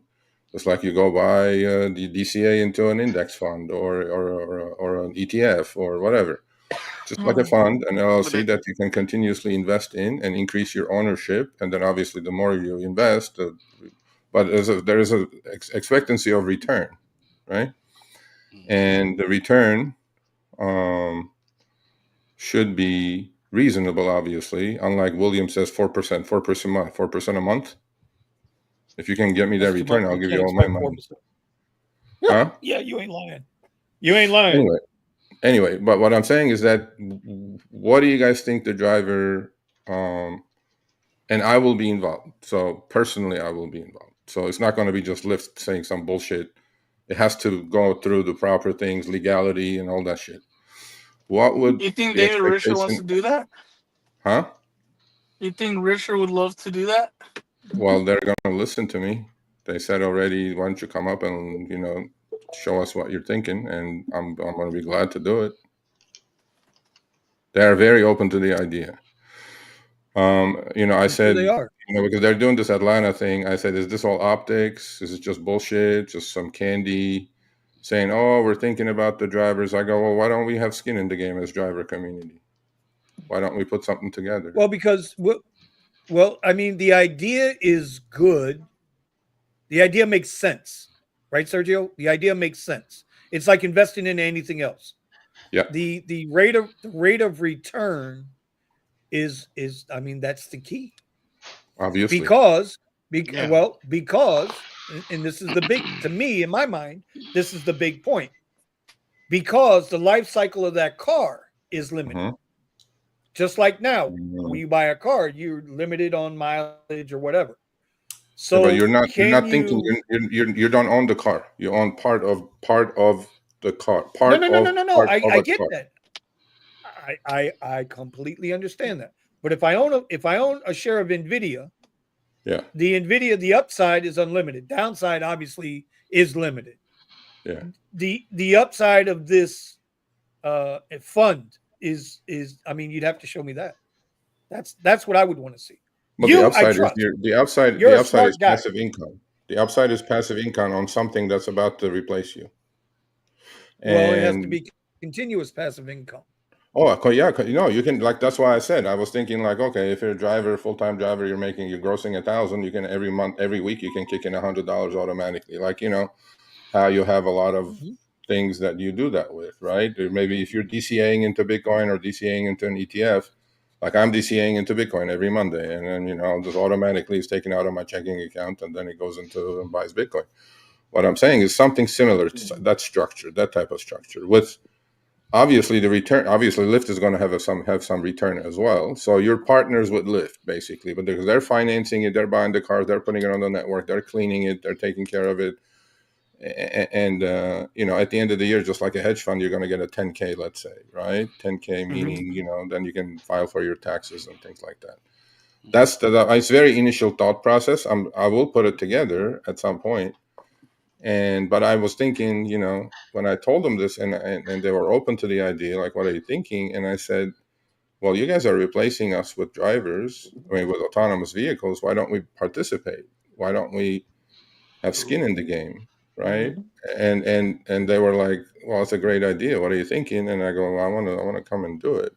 Just like you go buy the DCA into an index fund or an ETF or whatever. Just like a fund, an LLC that you can continuously invest in and increase your ownership. And then obviously the more you invest, the but there is a expectancy of return, right? And the return should be reasonable, obviously. Unlike William says 4%, 4% a month. If you can get me that That's too return, much. I'll You give can't you all my expect money. 4%. Huh? Yeah, you ain't lying. You ain't lying. Anyway, but what I'm saying is that what do you guys think the driver and I will be involved. So personally, I will be involved. So it's not going to be just Lyft saying some bullshit. It has to go through the proper things, legality and all that shit. What would You think the David Risher wants expectation? to do that? Huh? You think Risher would love to do that? Well, they're going to listen to me. They said already, why don't you come up and, show us what you're thinking? And I'm going to be glad to do it. They're very open to the idea. I said, they are. because they're doing this Atlanta thing. I said, is this all optics? Is it just bullshit? Just some candy saying, oh, we're thinking about the drivers. I go, well, why don't we have skin in the game as driver community? Why don't we put something together? Well, because I mean, the idea is good. The idea makes sense, right, Sergio? The idea makes sense. It's like investing in anything else. Yeah. The rate of return is I mean, that's the key. Obviously. Because and this is the big, to me, in my mind, this is the big point. Because the life cycle of that car is limited. Mhm. Just like now, when you buy a car, you're limited on mileage or whatever. So, but you're not thinking you don't own the car. You own part of the car. No. I get that. I completely understand that. But if I own a share of Nvidia, yeah, the upside is unlimited. Downside obviously is limited. Yeah. The upside of this fund is I mean, you'd have to show me that. That's what I would want to see. But You, the I upside trust. is the upside. You're The a upside is smart guy. passive income. The upside is passive income on something that's about to replace you. Well, it has to be continuous passive income. Oh, yeah, you can, like, that's why I said, I was thinking, like, okay, if you're a driver, full-time driver, you're grossing 1,000, you can every week you can kick in $100 automatically. Like, how you have a lot of things that you do that with, right? Or maybe if you're DCAing into Bitcoin or DCAing into an ETF, like I'm DCAing into Bitcoin every Monday, and then, just automatically it's taken out of my checking account and then it goes into and buys Bitcoin. What I'm saying is something similar to that structure, that type of structure with, obviously the return. Obviously, Lyft is going to have some return as well. So you're partners with Lyft basically, but because they're financing it, they're buying the cars, they're putting it on the network, they're cleaning it, they're taking care of it, and at the end of the year, just like a hedge fund, you're going to get a 10K, let's say, right? 10K meaning then you can file for your taxes and things like that. That's it's very initial thought process. I will put it together at some point. But I was thinking, when I told them this and they were open to the idea, like, what are you thinking? And I said, well, you guys are replacing us with drivers, with autonomous vehicles. Why don't we participate? Why don't we have skin in the game? Right. And they were like, well, it's a great idea. What are you thinking? And I go, well, I want to come and do it.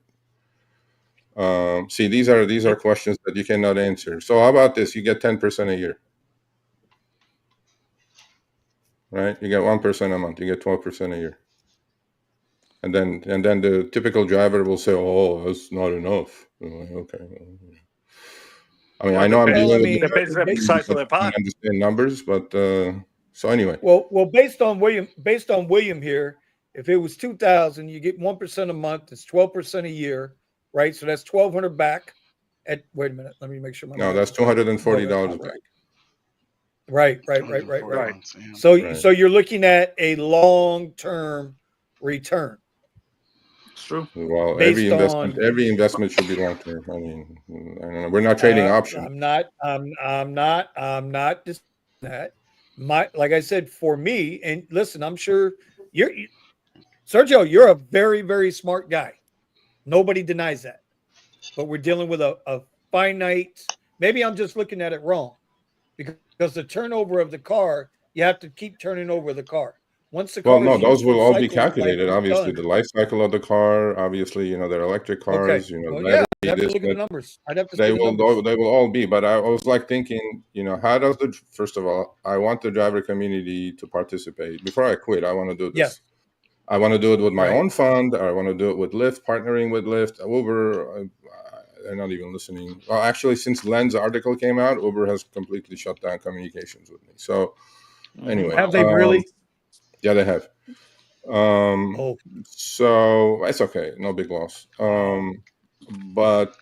See, these are questions that you cannot answer. So how about this? You get 10% a year. Right? You get 1% a month. You get 12% a year. And then the typical driver will say, "Oh, that's not enough." I'm like, okay. I mean, I know I'm dealing with depends on the size of the I pot. understand numbers, but so anyway. Well, based on William here, if it was 2,000, you get 1% a month. It's 12% a year, right? So that's 1,200 back. Wait a minute, let me make sure my No, that's $240 back. Right. Yeah. So you're looking at a long-term return. It's true. Well, every investment should be long term. I mean, I don't know. We're not trading options. I'm not disputing that. Like I said, for me, and listen, I'm sure Sergio, you're a very, very smart guy. Nobody denies that. But we're dealing with a finite, maybe I'm just looking at it wrong, because the turnover of the car, you have to keep turning over the car. Once the Well, car no, is those used will full all be cycle life, calculated. it's Obviously, done. the life cycle of the car. Obviously, they're electric Okay. cars. Well, Battery, yeah, I'd have to this, look at the that. numbers. I'd have to They see the numbers. they will all be. But I was like thinking, how does the first of all, I want the driver community to participate. Before I quit, I want to do this. Yes. I want to do it with my Right. own fund. I want to do it with Lyft, partnering with Lyft, Uber. They're not even listening. Well, actually, since Len's article came out, Uber has completely shut down communications with me. So anyway, Have they really? yeah, they have. Oh, So it's okay, no big loss. But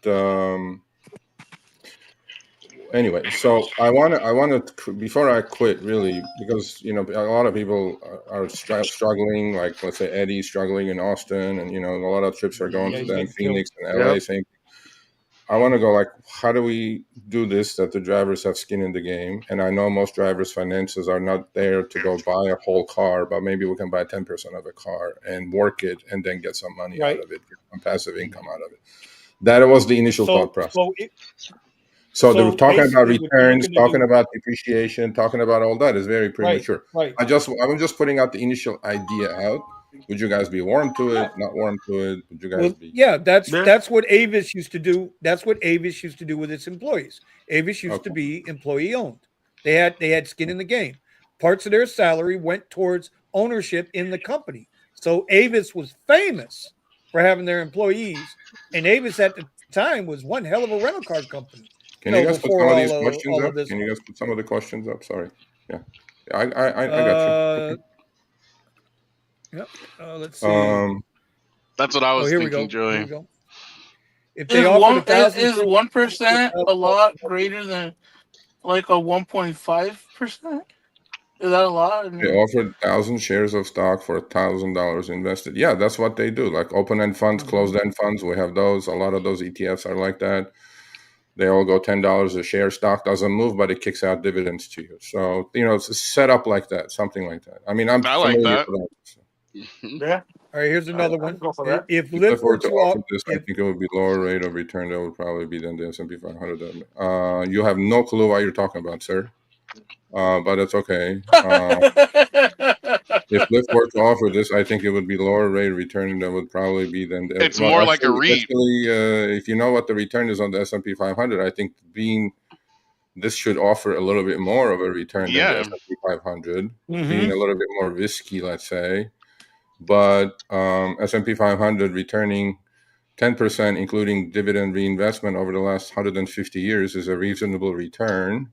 anyway, so I want to before I quit, really, because a lot of people are struggling. Like, let's say Eddie's struggling in Austin, and a lot of trips are going yeah, to he's them, getting killed. Phoenix and LA. Same. I want to go like, how do we do this that the drivers have skin in the game? And I know most drivers' finances are not there to go buy a whole car, but maybe we can buy 10% of a car and work it and then get some money out Right. of it, get some passive income out of it. That was the initial thought process. So they were So talking about basically what you're returns, looking to talking do. about depreciation, talking about all that is very premature. Right. I'm just putting out the initial idea out. Would you guys be warm to it? Not warm to it? Would you guys Well, be? yeah, that's what Avis used to do. That's what Avis used to do with its employees. Avis used to Okay. be employee owned. They had skin in the game. Parts of their salary went towards ownership in the company. So Avis was famous for having their employees, and Avis at the time was one hell of a rental car company. Can you guys put Before some of all these of questions all up? of this. Can you guys put some of the questions up? Sorry. Yeah. I got you. Okay. Yep. Let's see. That's what I Oh, was here we thinking, go. Here we Joey. go. If they offered 1,000 is shares, 1% a lot greater than like a 1.5%? Is that a lot? I They mean, offered 1,000 shares of stock for $1,000 invested. Yeah, that's what they do. Like open-end funds, closed-end funds. We have those. A lot of those ETFs are like that. They all go $10 a share. Stock doesn't move, but it kicks out dividends to you. So, it's set up like that, something like that. I mean, I'm I like familiar that. with that. yeah. all right, here's another one. Go for that. If If Lyft we were were to to offer offer, this, I think it would be lower rate of return. That would probably be than the S&P 500. You have no clue what you're talking about, sir. But it's okay. If Lyft were to offer this, I think it would be lower rate of return than would probably be than It's more like a REIT. if you know what the return is on the S&P 500, I think this should offer a little bit more of a return than the Yeah. S&P 500, being a little bit more risky, let's say. But S&P 500 returning 10%, including dividend reinvestment over the last 150 years, is a reasonable return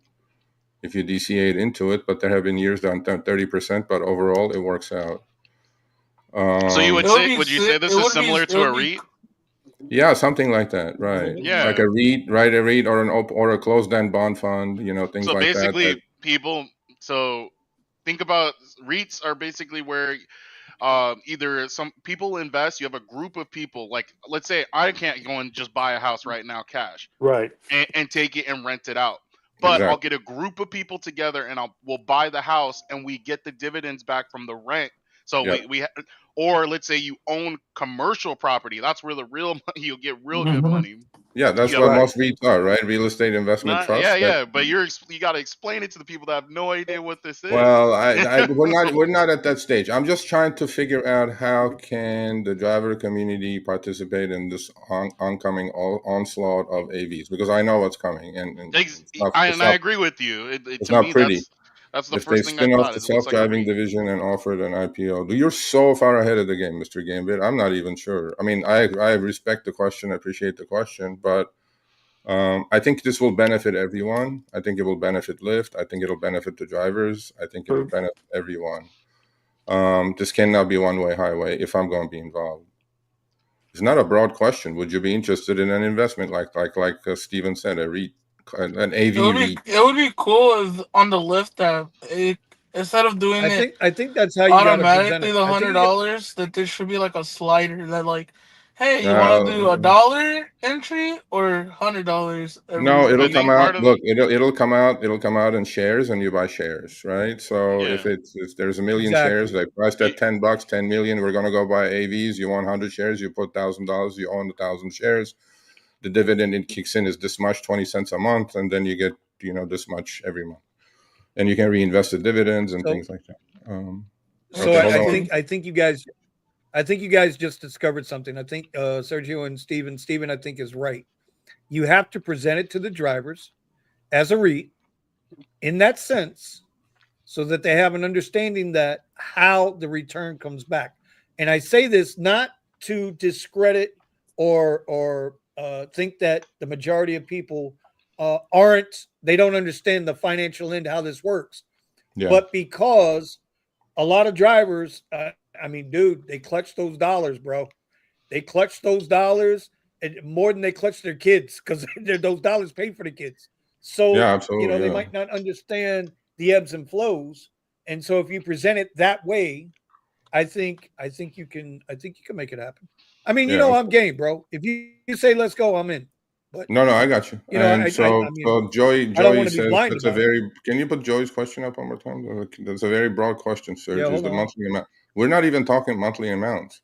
if you DCA into it. But there have been years down 30%, but overall it works out. So you would you say this is similar to a REIT? Yeah, something like that, right? Yeah. Like a REIT, right? A REIT or a closed-end bond fund, things So like that. basically, so think about REITs are basically where either some people invest. You have a group of people. Like, let's say I can't go and just buy a house right now, cash, Right. and take it and rent it out. But I'll get a group of people together and we'll buy the house and we get the dividends back from the rent. So Yep. or let's say you own commercial property. That's where the real money, you'll get real good money. Yeah, that's what most REITs are, right? Real estate investment trusts. Yeah. But you got to explain it to the people that have no idea what this is. Well, we're not at that stage. I'm just trying to figure out how can the driver community participate in this oncoming onslaught of AVs, because I know what's coming, and I agree with you. it's To not me, pretty. that's the If they first thing I spin off thought. the It looks like a self-driving REIT. division and offered an IPO, you're so far ahead of the game, Mr. Gambit. I'm not even sure. I mean, I respect the question, appreciate the question, but I think this will benefit everyone. I think it will benefit Lyft. I think it'll benefit the drivers. I think it'll benefit everyone. This cannot be a one-way highway if I'm going to be involved. It's not a broad question. Would you be interested in an investment like Steven said, a REIT, an AV REIT? It would be cool if on the Lyft app, instead of doing I think that's how you got to present automatically it. the $100, that there should be like a slider that like, hey, you want to do $1 entry or $100 every No, month? it'll come out. Look, it'll come out. It'll come out in shares, and you buy shares, right? So if there's a million shares, they priced at $10, 10 million. We're gonna go buy AVs. You want 100 shares? You put $1,000. You own 1,000 shares. The dividend it kicks in is this much, 20 cents a month, and then you get this much every month, and you can reinvest the dividends and things like that. So Okay, hold on. I think you guys just discovered something. I think Sergio and Steven, I think is right. You have to present it to the drivers as a REIT in that sense, so that they have an understanding that how the return comes back. And I say this not to discredit or think that the majority of people they don't understand the financial end, how this works, Yeah, but because a lot of drivers, I mean, dude, they clutch those dollars, bro. They clutch those dollars and more than they clutch their kids because those dollars pay for the kids. yeah, So, absolutely. they Yeah, might not understand the ebbs and flows. And so if you present it that way, I think you can make it happen. I mean, yeah. I'm game, bro. If you say let's go, I'm in. But No, no, I got you. And I mean, so I don't Joey want to be says blind that's a about it. very. Can you put Joey's question up one more time? That's a very broad question, Yeah, Serge. Is hold the on. monthly amount? We're not even talking monthly amounts.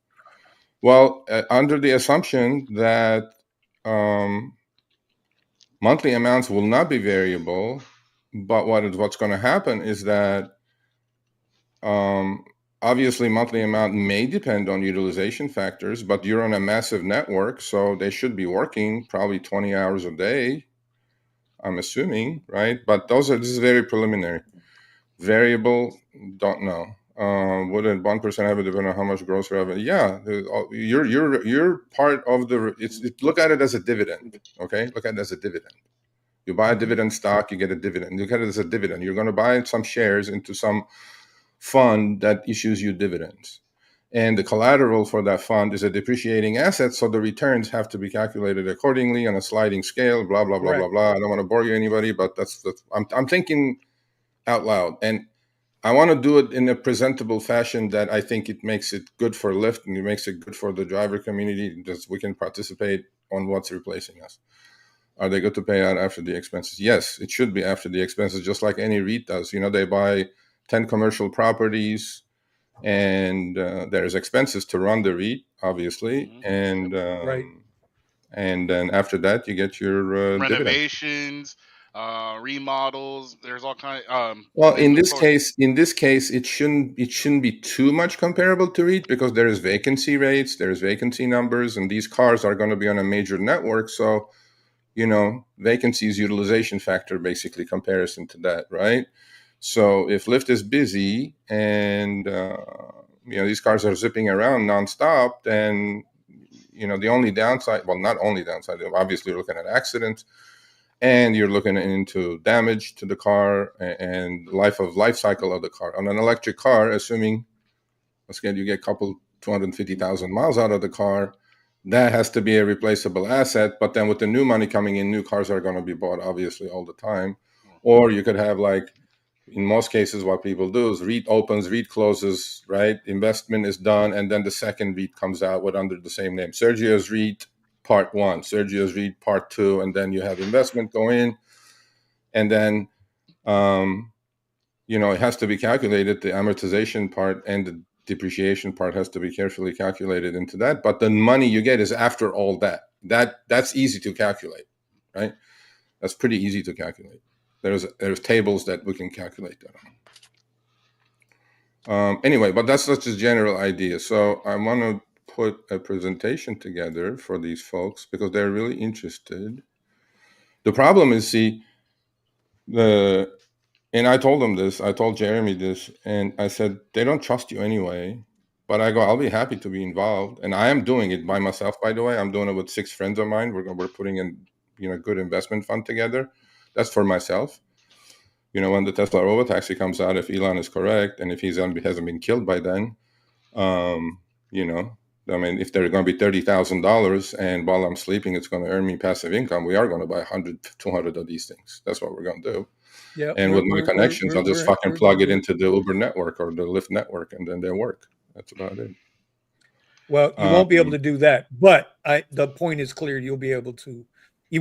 Well, under the assumption that um, monthly amounts will not be variable, but what's going to happen is that um, obviously monthly amount may depend on utilization factors, but you're on a massive network, so they should be working probably 20 hours a day, I'm assuming, right? But this is very preliminary. Variable, don't know. Would a 1% have it depend on how much gross revenue? Yeah, you're part of the. Look at it as a dividend. Okay, look at it as a dividend. You buy a dividend stock, you get a dividend. Look at it as a dividend. You're going to buy some shares into some fund that issues you dividends. And the collateral for that fund is a depreciating asset, so the returns have to be calculated accordingly on a sliding scale, blah, blah, blah, blah, blah. I don't want to bore you anybody, but I'm thinking out loud. And I want to do it in a presentable fashion that I think it makes it good for Lyft and it makes it good for the driver community, that we can participate on what's replacing us. Are they good to pay out after the expenses? Yes, it should be after the expenses, just like any REIT does. They buy 10 commercial properties, and there's expenses to run the REIT, obviously, and Right. and then after that you get your dividend. Renovations, remodels. There's all kind of Well, in this inventory. case, it shouldn't be too much comparable to REIT because there's vacancy rates, there's vacancy numbers, and these cars are going to be on a major network, so vacancy is utilization factor, basically comparison to that, right? So if Lyft is busy and these cars are zipping around nonstop, then the only downside, well, not only downside, obviously you're looking at accidents and you're looking into damage to the car and life cycle of the car. On an electric car, assuming you get a couple 250,000 miles out of the car, that has to be a replaceable asset. But then with the new money coming in, new cars are going to be bought obviously all the time. Or you could have, like in most cases, what people do is REIT opens, REIT closes, right? Investment is done, and then the second REIT comes out with under the same name. Sergio's REIT Part 1, Sergio's REIT Part 2, and then you have investment go in, and then it has to be calculated. The amortization part and the depreciation part has to be carefully calculated into that. But the money you get is after all that. That's easy to calculate, right? That's pretty easy to calculate. There's tables that we can calculate that on. Anyway, but that's just a general idea. So I want to put a presentation together for these folks because they're really interested. The problem is, and I told them this, I told Jeremy this, and I said, they don't trust you anyway. But I go, I'll be happy to be involved. And I am doing it by myself, by the way. I'm doing it with 6 friends of mine. We're putting in, a good investment fund together. That's for myself. When the Tesla Robotaxi comes out, if Elon is correct, and if he hasn't been killed by then, if they're going to be $30,000 and while I'm sleeping, it's going to earn me passive income, we are going to buy 100, 200 of these things. That's what we're going to do. Yeah, and with my connections, I'll just fucking plug it into the Uber network or the Lyft network, and then they work. That's about it. Well, you won't be able to do that, but the point is clear. You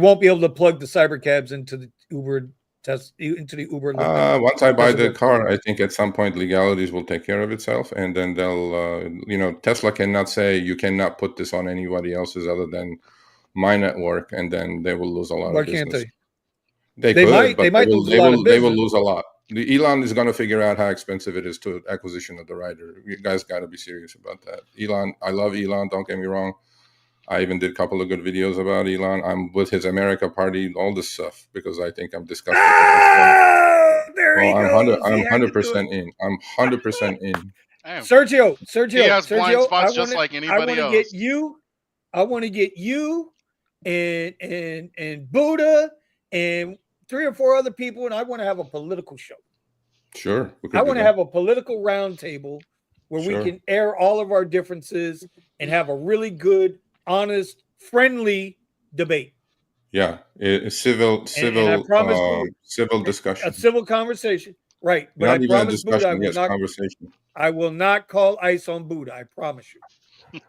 won't be able to plug the cyber cabs into the Uber into the Uber. Once I buy the car, I think at some point legalities will take care of itself, and then they'll, Tesla cannot say you cannot put this on anybody else's other than my network, and then they will lose a lot of business. Can't they? They could, might, but they might lose a lot of business. They will lose a lot. The Elon is going to figure out how expensive it is to acquisition of the rider. You guys got to be serious about that. Elon, I love Elon. Don't get me wrong. I even did a couple of good videos about Elon. I'm with his America party, all this stuff, because I think I'm disgusted. There he goes. I'm He had to do 100% in. I'm 100% in. Damn. Sergio, He has blind Sergio, spots just like I anybody want to else. get you. I want to get you and Buddha and 3 or 4 other people, and I want to have a political show. Sure. I want to have a political roundtable where we can air all of our differences and have a really good, honest, friendly debate. Yeah, civil discussion. A civil conversation, right? But Not I even promise a discussion, Buddha, conversation. I will not call ice on Buddha. I promise you.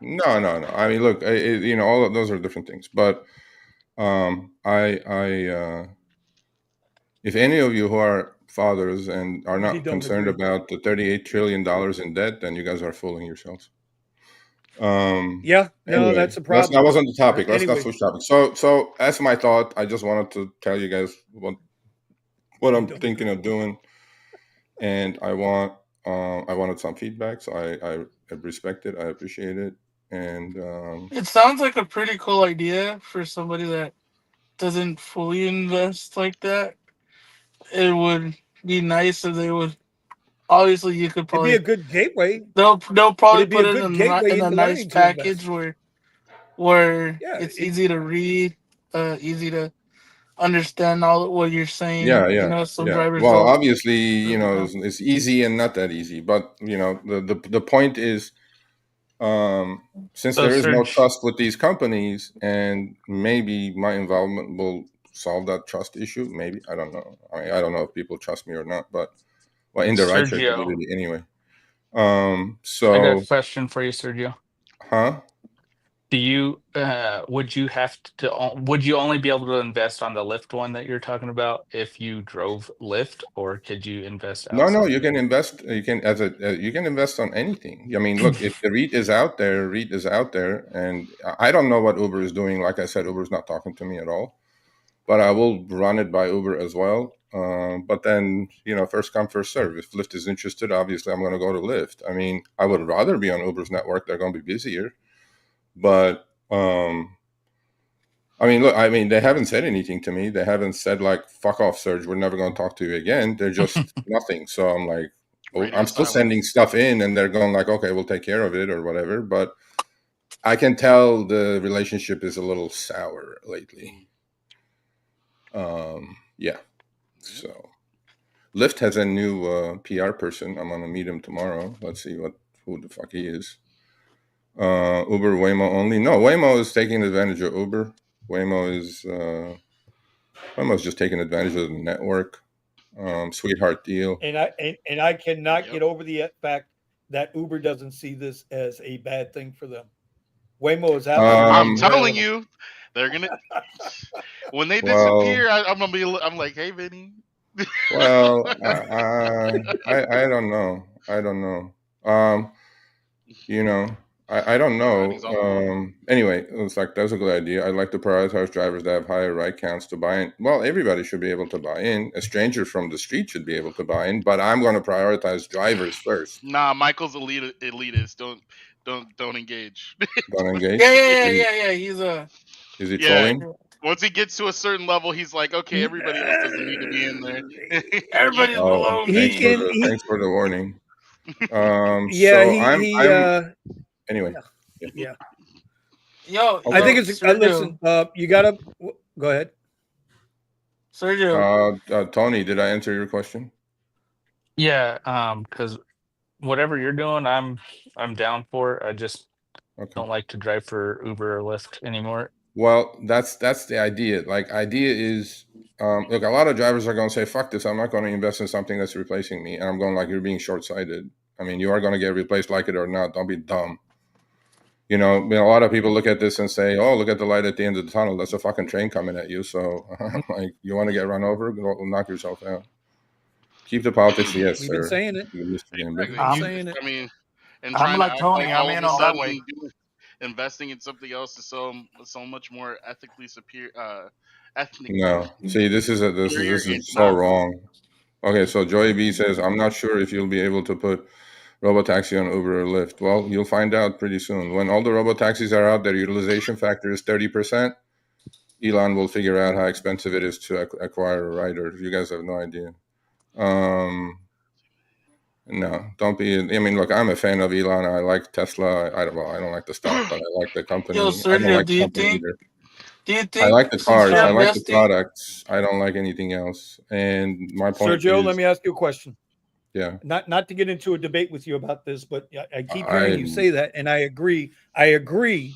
No. I mean, look, all of those are different things. But if any of you who are fathers and are not concerned about the $38 trillion in debt, then you guys are fooling yourselves. Anyway, that's a problem. That wasn't the topic. Let's not switch topics. So that's my thought. I just wanted to tell you guys what I'm thinking of doing, and I wanted some feedback. So I respect it. I appreciate it, and it sounds like a pretty cool idea for somebody that doesn't fully invest like that. It would be nice if they would. Obviously, you could probably. It'd be a good gateway. They'll probably put it in a nice package where it's easy to read, easy to understand all what you're saying. Yeah. Some drivers. Well, obviously, it's easy and not that easy. But the point is, since there is no trust with these companies, and maybe my involvement will solve that trust issue. Maybe, I don't know. I don't know if people trust me or not, but in the rideshare community anyway. So I got a question for you, Sergio. Huh? Do you would you only be able to invest on the Lyft one that you're talking about if you drove Lyft, or could you invest outside? No, you can invest. You can you can invest on anything. I mean, look, if the REIT is out there, and I don't know what Uber is doing. Like I said, Uber's not talking to me at all, but I will run it by Uber as well. But then, first come, first serve. If Lyft is interested, obviously I'm going to go to Lyft. I mean, I would rather be on Uber's network. They're going to be busier. But, they haven't said anything to me. They haven't said like, fuck off, Serge. We're never going to talk to you again. They're just nothing. So I'm like, I'm still sending stuff in, and they're going like, okay, we'll take care of it or whatever. But I can tell the relationship is a little sour lately. Yeah. So Lyft has a new PR person. I'm gonna meet him tomorrow. Let's see who the fuck he is. Uber Waymo only. No, Waymo is taking advantage of Uber. Waymo's just taking advantage of the network. Sweetheart deal. And I cannot get over the fact that Uber doesn't see this as a bad thing for them. Waymo is I'm telling you, they're gonna when they disappear. I'm like, hey, Vinny. Well, I don't know. I don't know. I don't know. Anyway, it's like, that's a good idea. I'd like to prioritize drivers that have higher ride counts to buy in. Well, everybody should be able to buy in. A stranger from the street should be able to buy in, but I'm going to prioritize drivers first. Nah, Michael's elitist. Don't engage. Don't engage? Yeah. Is he trolling? Once he gets to a certain level, he's like, okay, everybody else doesn't need to be in there. Everybody's below me. Thanks for the warning. Anyway. Yeah. Yo, I think it's listen. You gotta go ahead, Sergio. Tony, did I answer your question? Yeah, because whatever you're doing, I'm down for. I just don't like to drive for Uber or Lyft anymore. Well, that's the idea. Like, idea is, look, a lot of drivers are going to say, fuck this, I'm not going to invest in something that's replacing me. And I'm going like, you're being short-sighted. I mean, you are going to get replaced, like it or not. Don't be dumb. A lot of people look at this and say, oh, look at the light at the end of the tunnel. That's a fucking train coming at you. So, like, you want to get run over? Go knock yourself out. Keep the politics, yes, We've been sir. saying it. I'm saying it. I mean, and I'm like Tony. I'm in on that way. Investing in something else is so much more ethically superior. No, see, this is so wrong. Okay, so Joey B says, I'm not sure if you'll be able to put robotaxi on Uber or Lyft. Well, you'll find out pretty soon. When all the robotaxis are out, their utilization factor is 30%. Elon will figure out how expensive it is to acquire a rider. You guys have no idea. No, don't be. I mean, look, I'm a fan of Elon. I like Tesla. I don't like the stock, but I like the Yo, company. I don't Sergio, like the company either. do you I think like the since cars. you're I like the investing, products. I don't like anything else. And my point Sergio, let is, me ask you a question. yeah, Not to get into a debate with you about this, but I keep hearing I you say that, and I agree. I agree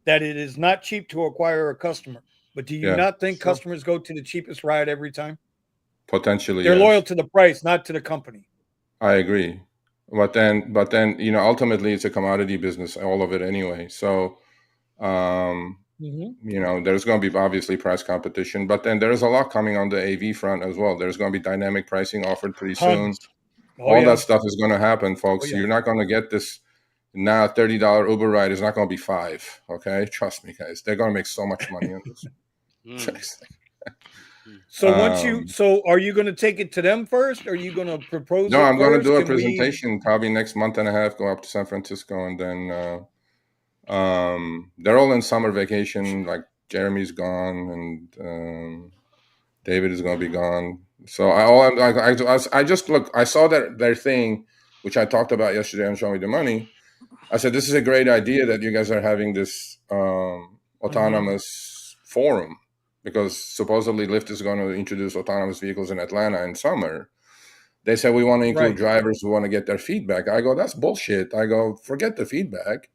that it is not cheap to acquire a customer. But do you yeah, not think sure. customers go to the cheapest ride every time? Potentially They're loyal yes. to the price, not to the company. I agree. But then, ultimately it's a commodity business, all of it anyway. So, there's going to be obviously price competition, but then there's a lot coming on the AV front as well. There's going to be dynamic pricing offered pretty soon. Tons. Oh All yeah. that stuff is going to happen, Oh folks. yeah. You're not going to get this now. $30 Uber ride is not going to be $5. Okay, trust me, guys. They're going to make so much money on this. So are you going to take it to them first? Or are you going to propose No, it I'm going to first? do a Can we? presentation probably next month and a half. Go up to San Francisco, and then they're all in summer vacation. Like Jeremy's gone, and David is going to be gone. So I just look. I saw their thing, which I talked about yesterday on Show Me the Money. I said this is a great idea that you guys are having this autonomous forum, because supposedly Lyft is going to introduce autonomous vehicles in Atlanta in summer. They said we want to include drivers who want to get their feedback. I go, that's bullshit. I go, forget the feedback.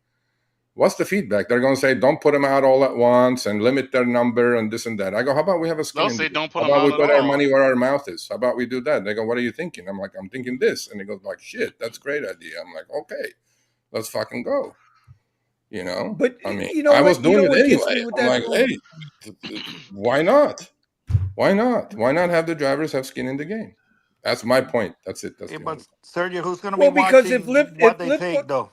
What's the feedback? They're going to say, don't put them out all at once and limit their number and this and that. I go, how about we have a skin They'll in the say game? don't put How them about out we at put our all. money where our mouth is? How about we do that? They go, what are you thinking? I'm like, I'm thinking this. And he goes like, shit, that's a great idea. I'm like, okay, let's fucking go. But I mean, you know I was what? You doing know it what gets me anyway. with I'm that like, though? hey, why not? Why not? Why not have the drivers have skin in the game? That's my point. That's it. That's Yeah, the only but point. Sergio, who's going to be Well, because if watching Lyft what if they Lyft take, though?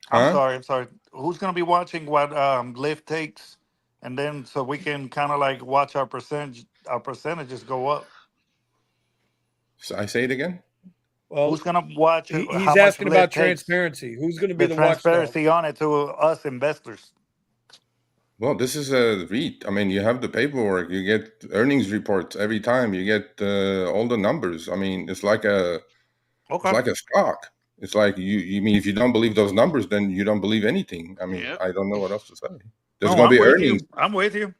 Huh? I'm sorry. Who's going to be watching what Lyft takes, and then so we can kind of like watch our percentages go up. So I say it again. Who's well, going to watch how he's much asking about Lyft takes? transparency. Who's going to be The the watchdog? transparency on it to us investors. Well, this is a REIT. I mean, you have the paperwork. You get earnings reports every time. You get all the numbers. I mean, it's like a Okay. stock. It's like you mean if you don't believe those numbers, then you don't believe anything. I mean, Yep. I don't know what else to say. There's No, going to I'm be with earnings. you. I'm with you.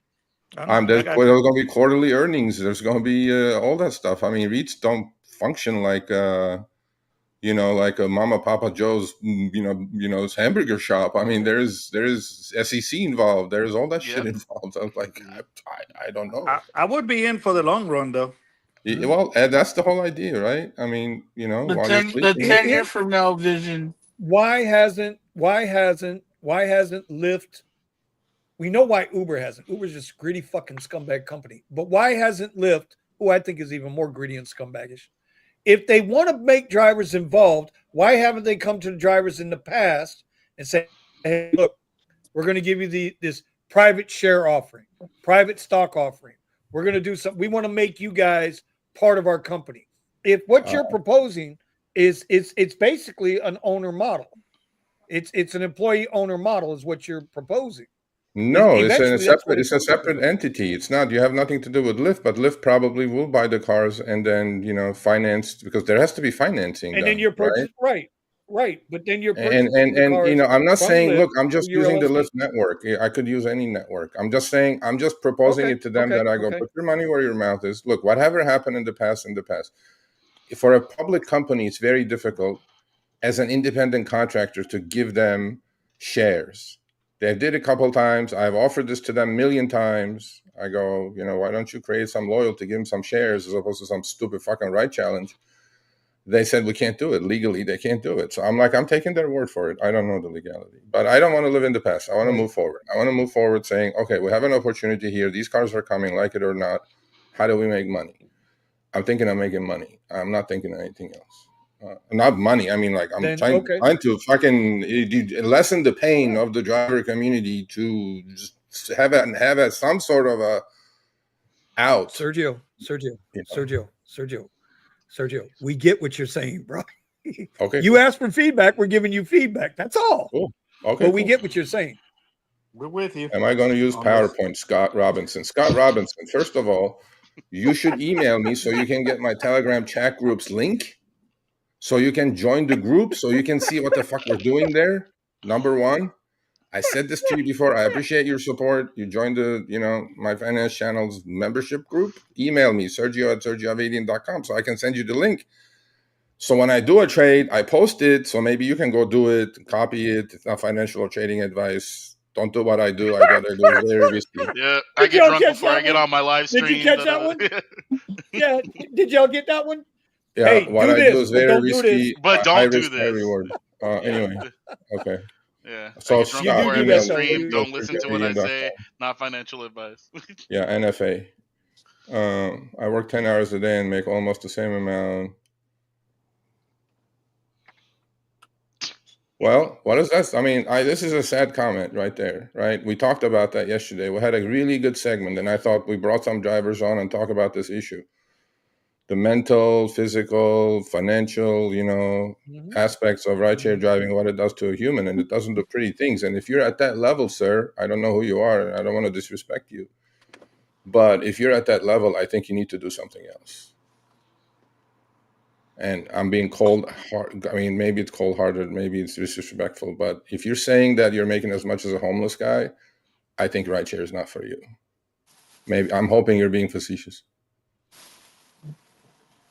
I know. There's I got you. going to be quarterly earnings. There's going to be all that stuff. I mean, REITs don't function like like a Mama Papa Joe's, hamburger shop. I mean, there's SEC involved. There's all that shit Yep. involved. I was like, I don't know. I would be in for the long run, though. Well, that's the whole idea, right? I mean, the while you're the sleeping. 10 year from now vision. Why hasn't Lyft? We know why Uber hasn't. Uber's just a greedy fucking scumbag company. But why hasn't Lyft, who I think is even more greedy and scumbaggish, if they want to make drivers involved, why haven't they come to the drivers in the past and say, hey, look, we're going to give you this private share offering, private stock offering. We're going to do something. We want to make you guys part of our company. If what you're proposing it's basically an owner model. It's an employee owner model is what you're proposing. No, Eventually that's what it's it's a going to be. separate entity. It's not. You have nothing to do with Lyft, but Lyft probably will buy the cars and then financed, because there has to be financing And then done, you're right? right. But then you're And purchasing the cars I'm not from saying, Lyft look, I'm just through your using the LLC. Lyft network. I could use any network. I'm just saying, I'm just proposing it to them that I go, Okay. put your money where your mouth is. Look, whatever happened in the past. For a public company, it's very difficult as an independent contractor to give them shares. They did a couple times. I've offered this to them a million times. I go, why don't you create some loyalty, give them some shares as opposed to some stupid fucking right challenge? They said we can't do it legally. They can't do it. So I'm like, I'm taking their word for it. I don't know the legality, but I don't want to live in the past. I want to move forward. I want to move forward saying, okay, we have an opportunity here. These cars are coming, like it or not. How do we make money? I'm thinking of making money. I'm not thinking of anything else. Not money. I mean, like I'm trying to fucking lessen the pain of the driver community to just have some sort of a out. Sergio. Sergio, we get what you're saying, bro. Okay, You cool. asked for feedback, we're giving you feedback. That's all. Cool. Okay, But we cool. get what you're saying. We're with you. Am I going to use on this. PowerPoint, Scott Robinson? Scott Robinson, first of all, you should email me so you can get my Telegram chat group's link, so you can join the group, so you can see what the fuck we're doing there. Number one, I said this to you before. I appreciate your support. You joined the, my finance channel's membership group. Email me, sergio@sergioavadian.com, so I can send you the link. So when I do a trade, I post it. So maybe you can go do it, copy it. It's not financial or trading advice. Don't do what I do. I got to do it very risky. Yeah, I Did get y'all drunk catch before I that get one? on my live Did stream. you catch that one? Yeah. Did y'all get that one? Yeah, Hey, what do I do this, is but very don't do this. risky. But High don't do risk, high this. reward. Anyway, okay. Yeah, I So get drunk You do Scott, before do every that email though. me, stream. You, Don't listen to what I say. sergioavadian.com. Not financial advice. Yeah, NFA. I work 10 hours a day and make almost the same amount. Well, what is that? I mean, this is a sad comment right there, right? We talked about that yesterday. We had a really good segment, and I thought we brought some drivers on and talk about this issue. The mental, physical, financial, aspects of rideshare driving, what it does to a human, and it doesn't do pretty things. And if you're at that level, sir, I don't know who you are, and I don't want to disrespect you, but if you're at that level, I think you need to do something else. And I'm being cold hard. I mean, maybe it's cold-hearted, maybe it's disrespectful, but if you're saying that you're making as much as a homeless guy, I think rideshare is not for you. Maybe I'm hoping you're being facetious.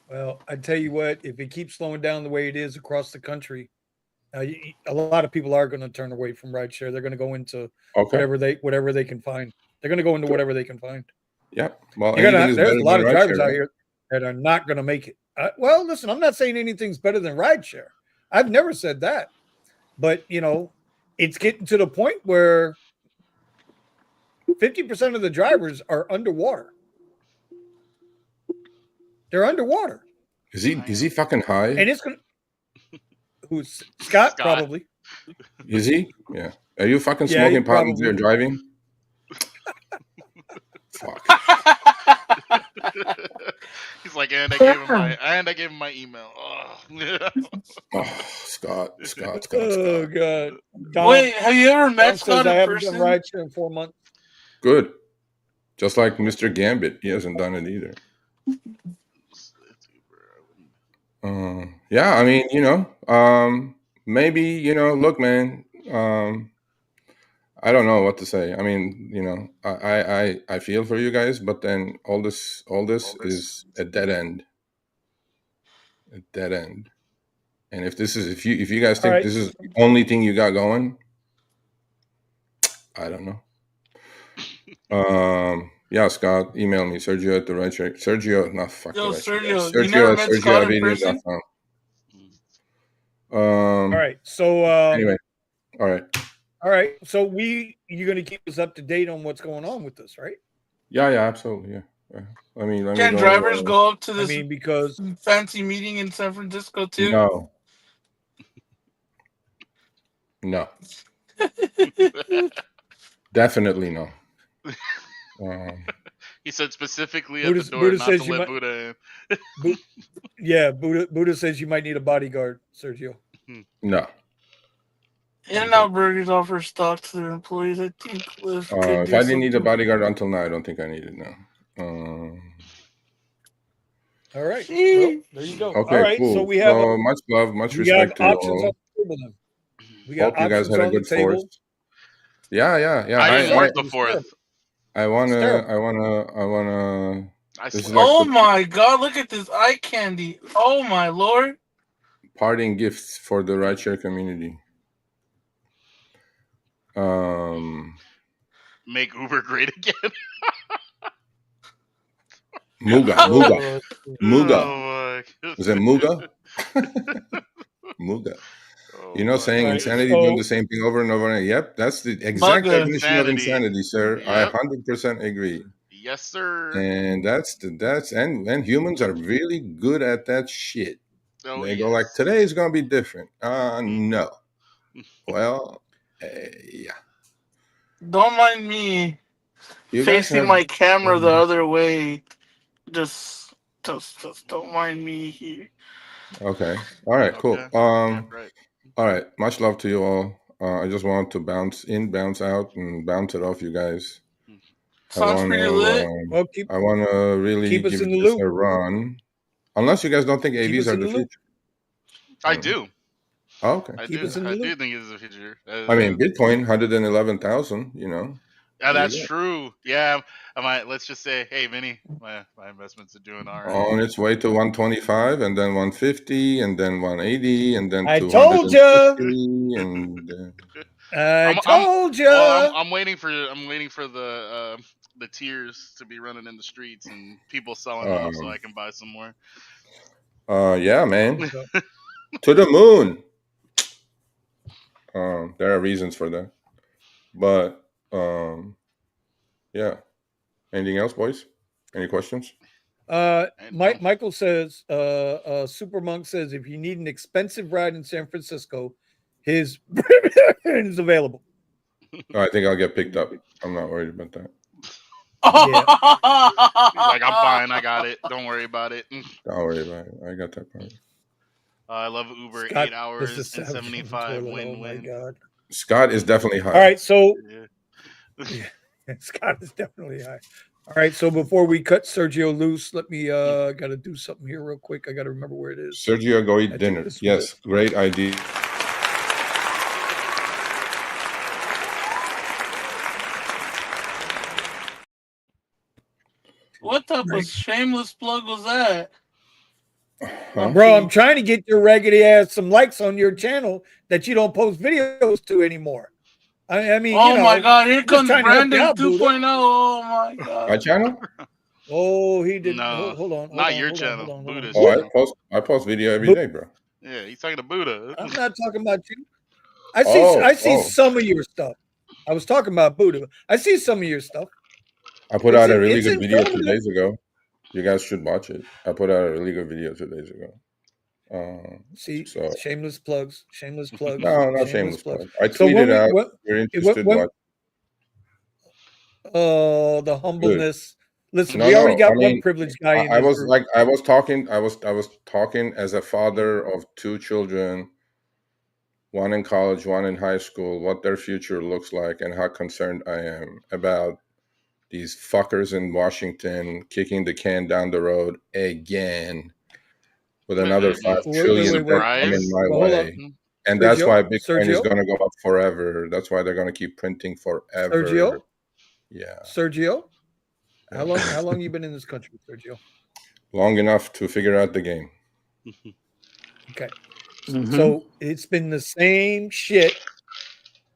well, I tell you what, if it keeps slowing down the way it is across the country, a lot of people are going to turn away from rideshare. They're going to go into Okay. whatever they can find. They're going to go into whatever they can find. Yeah. Well, anything is better There's a lot than of drivers rideshare, out right? here that are not going to make it. Well, listen, I'm not saying anything's better than rideshare. I've never said that, but it's getting to the point where 50% of the drivers are underwater. They're underwater. Is he fucking high? And it's going to, who's Scott? Probably. Is he? Yeah. Are you fucking smoking pot and you're driving? Fuck. He's like, and I gave him my email. Oh, Scott. Oh God. Tom, wait, have you ever met Scott in person? I haven't done rideshare in 4 months. Good. Just like Mr. Gambit, he hasn't done it either. Yeah, I mean, maybe, look, man, I don't know what to say. I mean, I feel for you guys, but then all this is a dead end. A dead end. And if you guys think this is the only thing you got going, I don't know. Yeah, Scott, email me, Sergio at the Rideshare. Sergio, not fuck Yo, the Sergio, Sergio you never at met Scott in person? All right. So anyway, all right. So you're going to keep us up to date on what's going on with this, right? Yeah, absolutely. Yeah. Let me Can drivers go up to this because fancy meeting in San Francisco too? No. Definitely no. He said specifically at the door not to let Buddha in. Yeah, Buddha says you might need a bodyguard, Sergio. No. In-N-Out Burgers offers stock to their employees. I think Lyft could if I didn't need a bodyguard until now, I don't think I need it now. All right. Well, there you go. Okay, all right. cool. So we have much love, much respect to you all. On the table then. We got hope you guys had a good fourth. Yeah. I didn't work the fourth. I wanna. Oh my God! Look at this eye candy. Oh my Lord! Parting gifts for the rideshare community. Make Uber great again. Muga. Oh, is it Muga? Muga. Saying insanity, doing the same thing over and over again. Yep, that's the exact definition of insanity, sir. Yep. I 100% agree. Yes, sir. And and humans are really good at that shit. They go like, today is gonna be different. No. Well, yeah. Don't mind me facing my camera the other way. Just Just don't mind me here. Okay. All right. Cool. Okay. Yeah, right. All right. Much love to you all. I just want to bounce in, bounce out, and bounce it off you guys. Sounds pretty lit. Well, I want to really keep us give in the this loop. a run. Unless you guys don't think Keep AVs us are in the the loop. future. I do. Oh, okay. I Keep do. us in the I do loop. think it is the future. I mean, Bitcoin 111,000. You know. Yeah, There you that's go. true. Yeah, I might. Let's just say, hey, Vinny, my investments are doing all right. On its way to 125, and then 150, and then 180, and then I 250, told ya. and I I'm told ya. well. I'm waiting for the tiers to be running in the streets and people selling off so I can buy some more. yeah, man, to the moon. There are reasons for that, but yeah. Anything else, boys? Any questions? Michael says, Super Monk says, if you need an expensive ride in San Francisco, his is available. I think I'll get picked up. I'm not worried about that. Yeah. He's like, I'm fine. I got it. Don't worry about it. Don't worry about it. I got that part. I love Uber. Scott 8 hours is and 75 win-win. Oh my god. Scott is definitely high. All right, so Yeah. Scott is definitely high. All right, so before we cut Sergio loose, let me gotta do something here real quick. I gotta remember where it is. Sergio, go eat think dinner. this was Yes, great idea. What type of shameless plug was that? Huh? Bro, I'm trying to get your raggedy ass some likes on your channel that you don't post videos to anymore. I mean, Oh you know, my god, here just comes trying to help you Brandon out, Buddha. 2.0. Oh my god. My channel? Oh, he did. No, Hold on. not your channel. Buddha's Oh, channel. I post video every day, bro. Yeah, he's talking to Buddha. I'm not talking about you. I see Oh. some of your stuff. I was talking about Buddha. I see some of your stuff. I put out a really it's good video 2 informative. days ago. You guys should watch it. I put out a really good video 2 days ago. See, so shameless plugs. Shameless plugs. no, not shameless plugs. plug. I So when tweeted out. You're interested. when, What? oh, the humbleness. Listen, No, we already got I mean, one privileged guy in I this was group. like, I was talking as a father of 2 children, one in college, one in high school, what their future looks like, and how concerned I am about these fuckers in Washington kicking the can down the road again with another 5 trillion debt coming my Well, hold way. on. And that's Sergio, why Bitcoin is Sergio? going to go up forever. That's why they're going to keep printing forever. Sergio? Yeah. Sergio? How long you been in this country, Sergio? Long enough to figure out the game. Okay. So it's been the same shit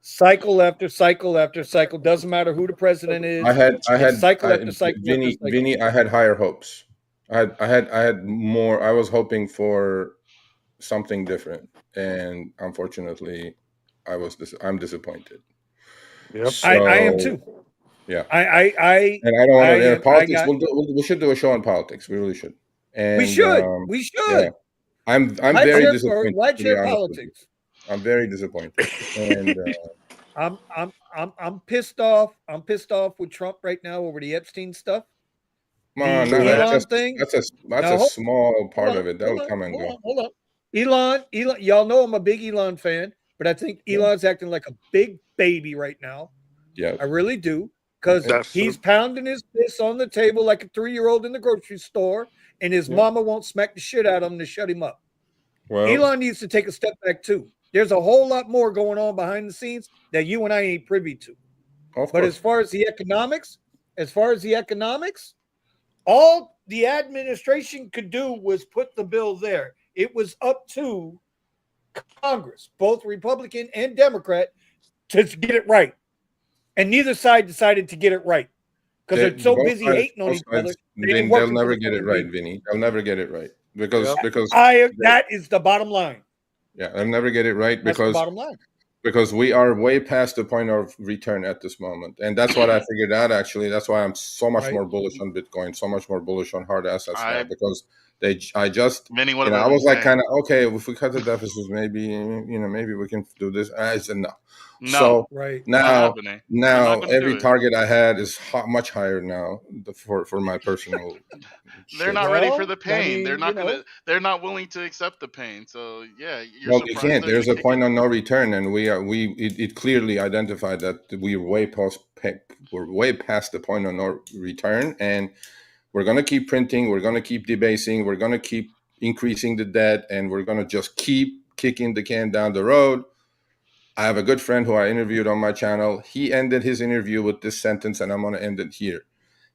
cycle after cycle after cycle. Doesn't matter who the president is. I had cycle after cycle Vinny, after cycle. Vinny, I had higher hopes. I had more. I was hoping for something different, and unfortunately, I'm disappointed. Yep. So, I am too. Yeah. And I don't want to politics. We should do a show on politics. We really should. And we should. Yeah, I'm very disappointed. Rideshare politics. I'm very disappointed. And I'm pissed off. I'm pissed off with Trump right now over the Epstein stuff. Man, Elon thing. That's a small part of it. That'll come and go. Hold on. Elon, y'all know I'm a big Elon fan, but I think Elon's acting like a big baby right now. Yeah. I really do. Because he's pounding his fist on the table like a 3-year-old in the grocery store, and his mama won't smack the shit out of him to shut him up. Well, Elon needs to take a step back too. There's a whole lot more going on behind the scenes that you and I ain't privy to. But as far as the economics, all the administration could do was put the bill there. It was up to Congress, both Republican and Democrat, to get it right. And neither side decided to get it right because they're so busy hating on each other. They'll never get it right, Vinny. They'll never get it right because that is the bottom line. Yeah, they'll never get it right because bottom line. Because we are way past the point of return at this moment, and that's what I figured out. Actually, that's why I'm so much more bullish on Bitcoin, so much more bullish on hard assets now, because I just, Vinny, what I about was like saying? kind of, okay, if we cut the deficits, maybe, maybe we can do this. I said no. No, So Right. not now, happening. They're not going to every do it. target I had is much higher now for my personal They're shit. not ready for Well, the I pain. They're mean, not gonna. They're not willing to accept the pain. So yeah, you're Well, you surprised can't. they're There's a taking point it. of no return, and it clearly identified that we're way past the point of no return, and we're going to keep printing, we're going to keep debasing, we're going to keep increasing the debt, and we're going to just keep kicking the can down the road. I have a good friend who I interviewed on my channel. He ended his interview with this sentence, and I'm going to end it here.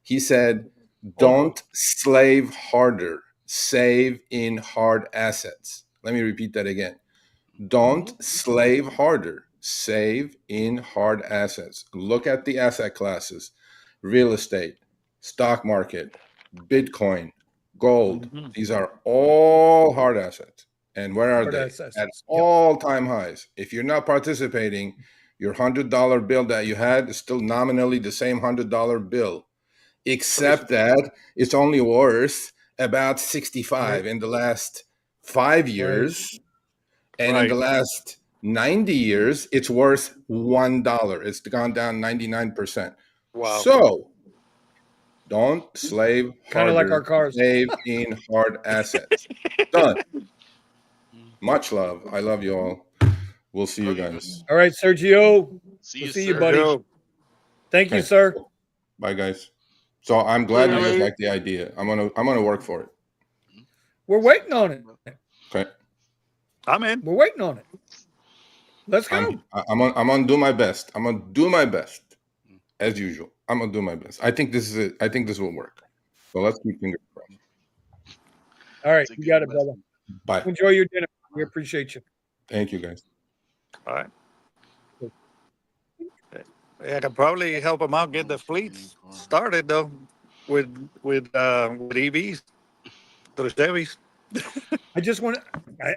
He said, oh boy. "Don't slave harder, save in hard assets." Let me repeat that again. Don't slave harder, save in hard assets. Look at the asset classes: real estate, stock market, Bitcoin, gold. Mhm. These are all hard assets. And where are Hard they? assets. At Yep. all-time highs. If you're not participating, your $100 bill that you had is still nominally the same $100 bill, except that it's only worth about 65 Right. in the last 5 Right. years. And in the Right. last 90 years, it's worth $1. It's gone down 99%. Wow. So don't slave Kind of like our harder, cars. save in hard assets. Done. Much love. I love you all. We'll see you Okay. guys. All right, Sergio. See We'll you, see you, sir. buddy. Joe. Thank you, Okay. sir. Bye, guys. So I'm glad you guys like the idea. I'm gonna work for it. We're waiting on it. Okay. I'm in. We're waiting on it. Let's go. I'm gonna do my best. I'm gonna do my best as usual. I'm gonna do my best. I think this is it. I think this will work. So let's keep fingers crossed. All right, It's a you good got it, brother. investment. Bye. Enjoy your dinner. We appreciate you. Thank you, guys. All right. Yeah, I can probably help them out get the fleets started though, with EVs, the Chevys. I just want to.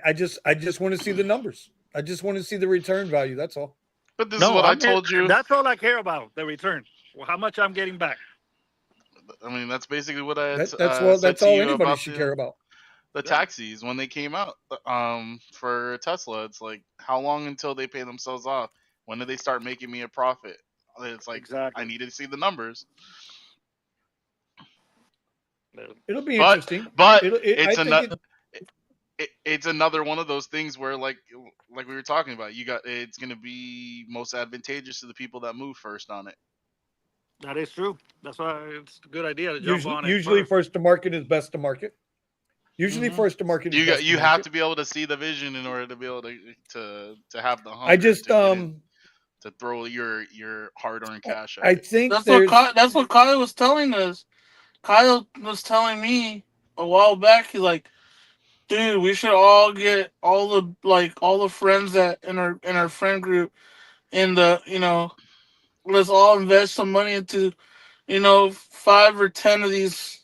I just want to see the numbers. I just want to see the return value. That's all. But this is No, what I told you. that's all I care about, the return. Well, how much I'm getting back. I mean, that's basically what I had That's said that's to all you anybody about should care about. the taxis when they came out. For Tesla, it's like how long until they pay themselves off? When do they start making me a profit? It's like Exactly. I need to see the numbers. It'll be But interesting. but I it's think another. It's another one of those things where like we were talking about, it's going to be most advantageous to the people that move first on it. That is true. That's why it's a good idea to jump on it. usually First. first to market is best to market. Usually Mhm. first to market is best to You market. have to be able to see the vision in order to be able to have the hunger I just to get in, to throw your hard-earned cash at I it. think That's what Kyle was telling us. Kyle was telling me a while back. He's like, dude, we should all get all the friends that in our friend group in the let's all invest some money into 5 or 10 of these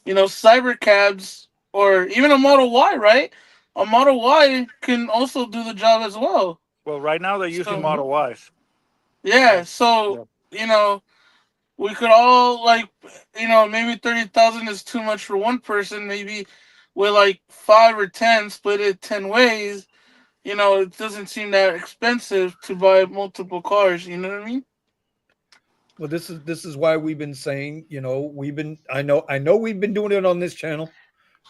cyber cabs or even a Model Y, right? A Model Y can also do the job as well. Well, right now they're using So Model Ys. yeah, so we could all maybe 30,000 is too much for one person. Maybe with like 5 or 10, split it 10 ways. It doesn't seem that expensive to buy multiple cars. You know what I mean? Well, this is why we've been saying, I know we've been doing it on this channel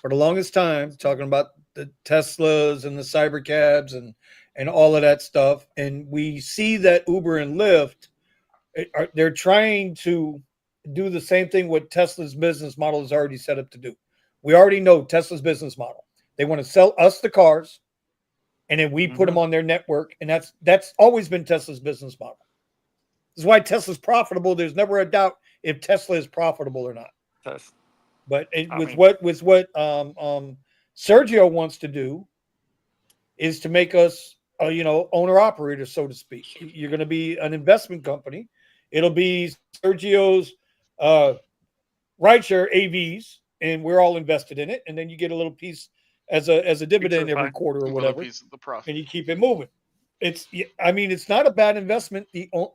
for the longest time, talking about the Teslas and the cyber cabs and all of that stuff. And we see that Uber and Lyft, they're trying to do the same thing what Tesla's business model is already set up to do. We already know Tesla's business model. They want to sell us the cars, and then we put them on their network, and that's always been Tesla's business model. This is why Tesla's profitable. There's never a doubt if Tesla is profitable or not. But what Sergio wants to do is to make us, owner operator, so to speak. You're going to be an investment company. It'll be Sergio's rideshare AVs, and we're all invested in it. And then you get a little piece as a dividend every quarter or whatever, piece of the profit. and you keep it moving. It's not a bad investment.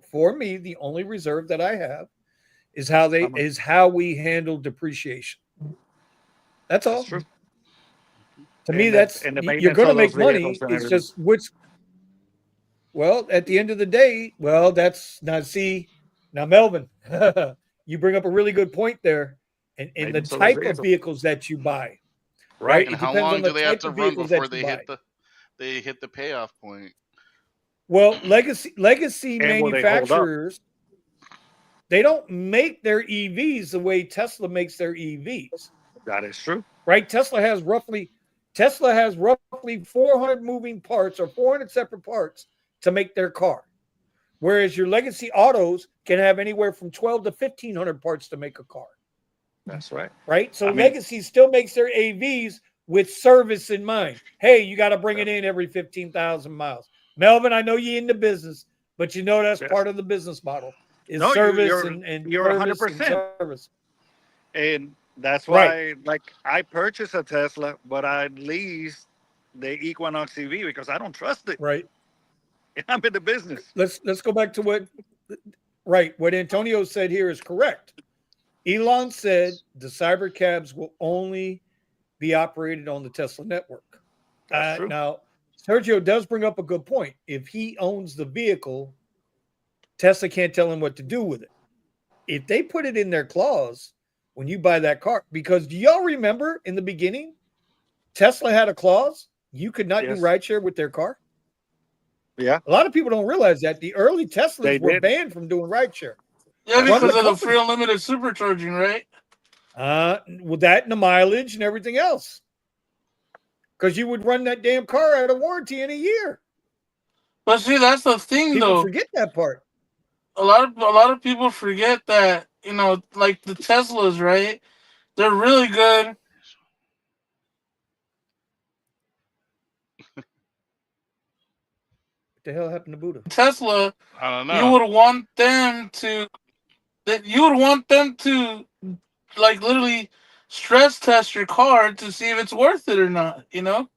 For me, the only reserve that I have is how we handle depreciation. That's all. True. To me, that's and the you're maintenance going to of those make vehicles money. and It's everything. just which. Well, at the end of the day, well, that's now see now Melvin, you bring up a really good point there, and the Maintenance of those type of vehicles. vehicles that you buy, right? Right. And It how depends on long the do they have type to of run vehicles before that you they buy. hit the payoff point? Well, legacy And will they hold up? manufacturers, they don't make their EVs the way Tesla makes their EVs. That is true. Right? Tesla has roughly 400 moving parts or 400 separate parts to make their car. Whereas your legacy autos can have anywhere from 12 to 1500 parts to make a car. That's right. Right? So I mean, legacy still makes their AVs with service in mind. Hey, you got to bring it in every 15,000 miles. Melvin, I know you're in the business, but you know that's yes. part of the business model is No, service you're and you're service and 100%. service. And that's Right. why, like, I purchased a Tesla, but I leased the Equinox EV because I don't trust it. Right. And I'm in the business. Let's go back to what Antonio said here is correct. Elon said the cyber cabs will only be operated on the Tesla network. That's true. Now, Sergio does bring up a good point. If he owns the vehicle, Tesla can't tell him what to do with it. If they put it in their clause when you buy that car, because do y'all remember in the beginning, Tesla had a clause you could not do Yes. rideshare with their car? Yeah, A lot of people don't realize that the early they Teslas were did. banned from doing rideshare. Yeah, That's From because the of the company. free unlimited supercharging, right? With that and the mileage and everything else. Because you would run that damn car out of warranty in a year. But see, that's the thing, People though. forget that part. A lot of people forget that, you know, like the Teslas, right? They're really good. What the hell happened to Buddha? Tesla, I don't you know. would want them to like literally stress test your car to see if it's worth it or not, you know?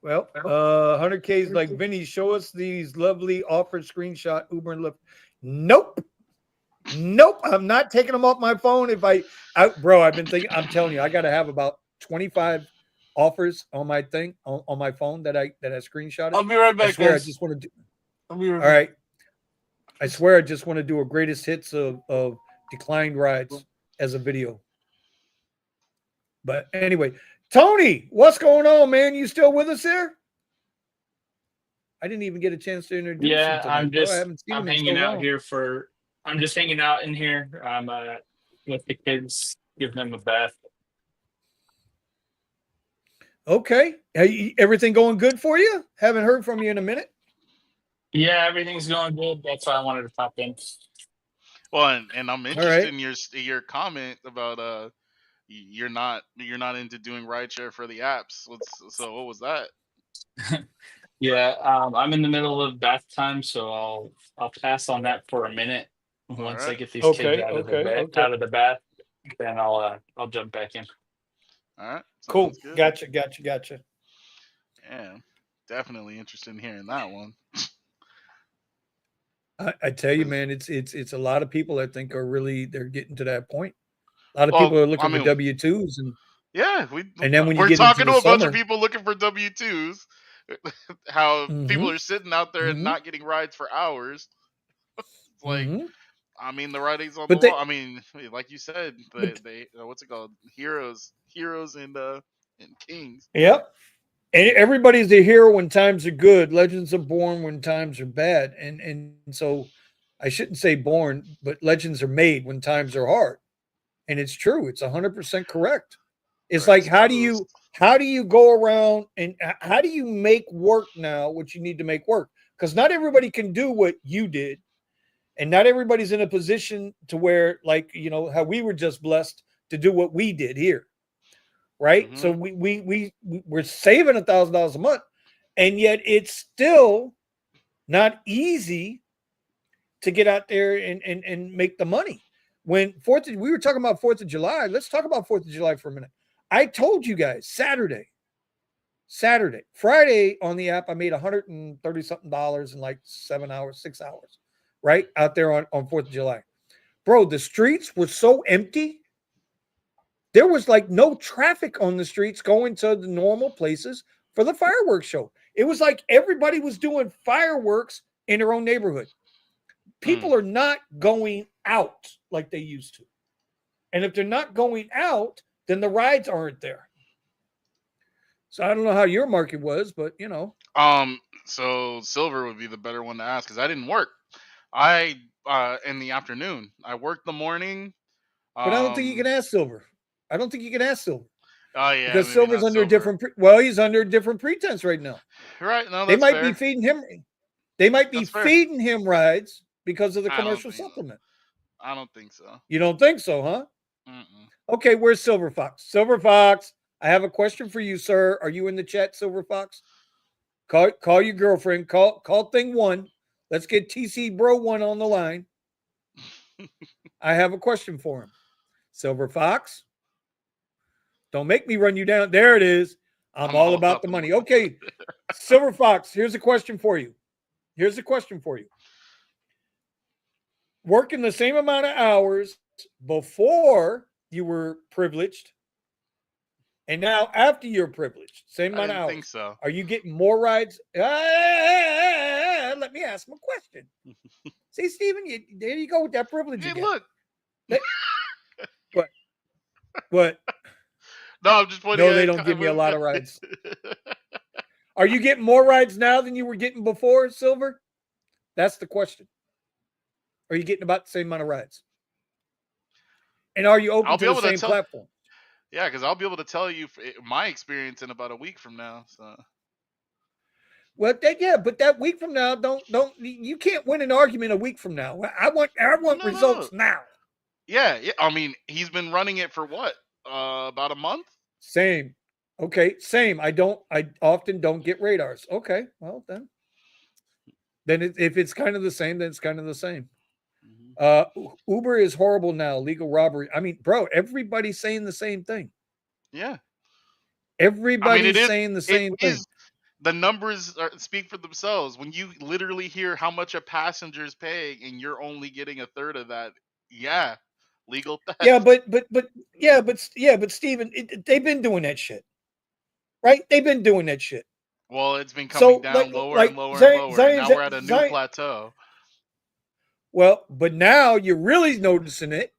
Well, 100K is like, Vinny, show us these lovely offered screenshot Uber and Lyft. Nope. I'm not taking them off my phone. Bro, I've been thinking, I'm telling you, I got to have about 25 offers on my thing on my phone that I screenshotted. I'll be right back, I swear, guys. I just want to do. I'll be right All back. right. I swear, I just want to do a greatest hits of declined rides as a video. But anyway, Tony, what's going on, man? You still with us here? I didn't even get a chance to introduce him Yeah, tonight, bro. I haven't seen I'm him in so hanging out long. here I'm just hanging out in here. I'm with the kids, giving them a bath. Okay. Hey, everything going good for you? Haven't heard from you in a minute. Yeah, everything's going good. That's why I wanted to pop in. Well, and I'm All interested right. in your comment about you're not into doing rideshare for the apps. So what was that? Yeah, I'm in the middle of bath time, so I'll pass on that for a minute. Once I right. get these kids Okay. Okay. out of the bath, then I'll jump back in. All right. Cool. Sounds good. Gotcha. Yeah, definitely interested in hearing that one. I tell you, 'Cause- man, it's a lot of people I think they're getting to that point. A lot of Well, people are looking I mean, for W-2s yeah, and then when you we're get into talking the to a bunch of summer, people looking for W-2s. How people mm-hmm, are sitting out there and mm-hmm, not getting rides for hours. It's like, mm-hmm. I mean, the writing's on the But wall. I mean, like you said, but they what's it called? Heroes and kings. yep. And everybody's a hero when times are good. Legends are born when times are bad. And so I shouldn't say born, but legends are made when times are hard. And it's true. It's 100% correct. It's Or like exposed. how do you go around and how do you make work now what you need to make work? Because not everybody can do what you did. And not everybody's in a position to where, like, you know, how we were just blessed to do what we did here. Right. Mm-hmm. So we're saving $1,000 a month. And yet it's still not easy to get out there and make the money. When we were talking about 4th of July, let's talk about 4th of July for a minute. I told you guys Saturday, Friday on the app, I made $130 something in like 6 hours, right? Out there on 4th of July. Bro, the streets were so empty. There was like no traffic on the streets going to the normal places for the fireworks show. It was like everybody was doing fireworks in their own neighborhood. Mm. People are not going out like they used to. And if they're not going out, then the rides aren't there. So I don't know how your market was, but you know. So Silver would be the better one to ask because I didn't work. I in the afternoon. I worked the morning. But I don't think you can Um. ask Silver. I don't think you can ask Silver Oh yeah, because maybe Silver's not under a Silver. different. Well, he's under a different pretense right now. Right? No, They that's might be fair. feeding him. They might be That's fair. feeding him rides because of the I don't commercial think. supplement. I don't think so. You don't think so, huh? Mm-mm. Okay, where's Silver Fox? Silver Fox, I have a question for you, sir. Are you in the chat, Silver Fox? Call your girlfriend. Call thing one. Let's get TC Bro one on the line. I have a question for him. Silver Fox, don't make me run you down. There it is. I'm all about the money. Okay, Silver Fox, here's a question for you. Working the same amount of hours before you were privileged and now after you're privileged, same I amount of didn't think hours. so. Are you getting more rides? Let me ask him a question. See, Steven, there you go with that privilege Hey, again. look. What? No, I'm just pointing No, at they it. don't give me a lot of rides. Are you getting more rides now than you were getting before, Silver? That's the question. Are you getting about the same amount of rides? And are you open I'll to be the able to same tell. platform? Yeah, because I'll be able to tell you my experience in about a week from now. So. Well, but that week from now, don't you can't win an argument a week from now. I want No. results now. Yeah. I mean, he's been running it for what? About a month. Same. Okay, same. I often don't get radars. Okay, well then if it's kind of the same, then it's kind of the same. Uber is horrible now. Legal robbery. I mean, bro, everybody's saying the same thing. Yeah. I mean, Everybody's saying the It same thing. is. The numbers speak for themselves. When you literally hear how much a passenger is paying, and you're only getting a third of that, yeah, legal theft. Yeah, but Steven, they've been doing that shit, right? They've been doing that shit. Well, it's been coming So down lower and like lower and lower, and now we're at a new Zion. plateau. Well, but now you're really noticing it.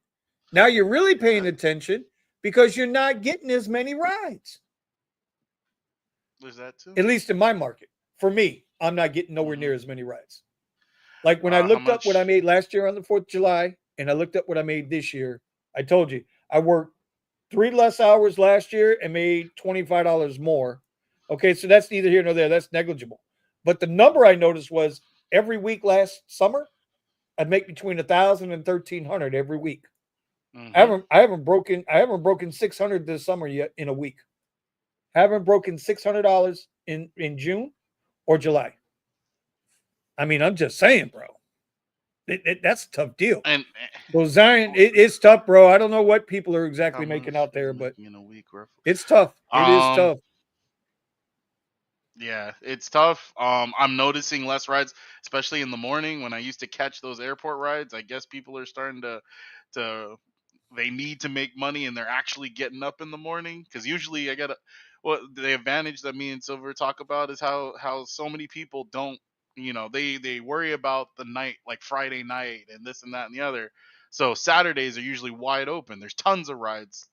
Now you're really paying attention because you're not getting as many rides. There's that too. At least in my market. For me, I'm not getting nowhere near as many rides. Like when I How looked up what I much? made last year on the 4th of July and I looked up what I made this year, I told you I worked 3 less hours last year and made $25 more. Okay, so that's neither here nor there. That's negligible. But the number I noticed was every week last summer, I'd make between 1,000 and 1,300 every week. I haven't broken 600 this summer yet in a week. I haven't broken $600 in June or July. I mean, I'm just saying, bro. That's a tough deal. And So Zion, it's tough, bro. I don't know what people are how exactly making much out there, I'm but making in a week, roughly. it's tough. It is tough. Yeah, it's tough. I'm noticing less rides, especially in the morning when I used to catch those airport rides. I guess people are starting to they need to make money and they're actually getting up in the morning because usually I gotta. Well, the advantage that me and Silver talk about is how so many people don't. They worry about the night, like Friday night and this and that and the other. So Saturdays are usually wide open. There's tons of rides,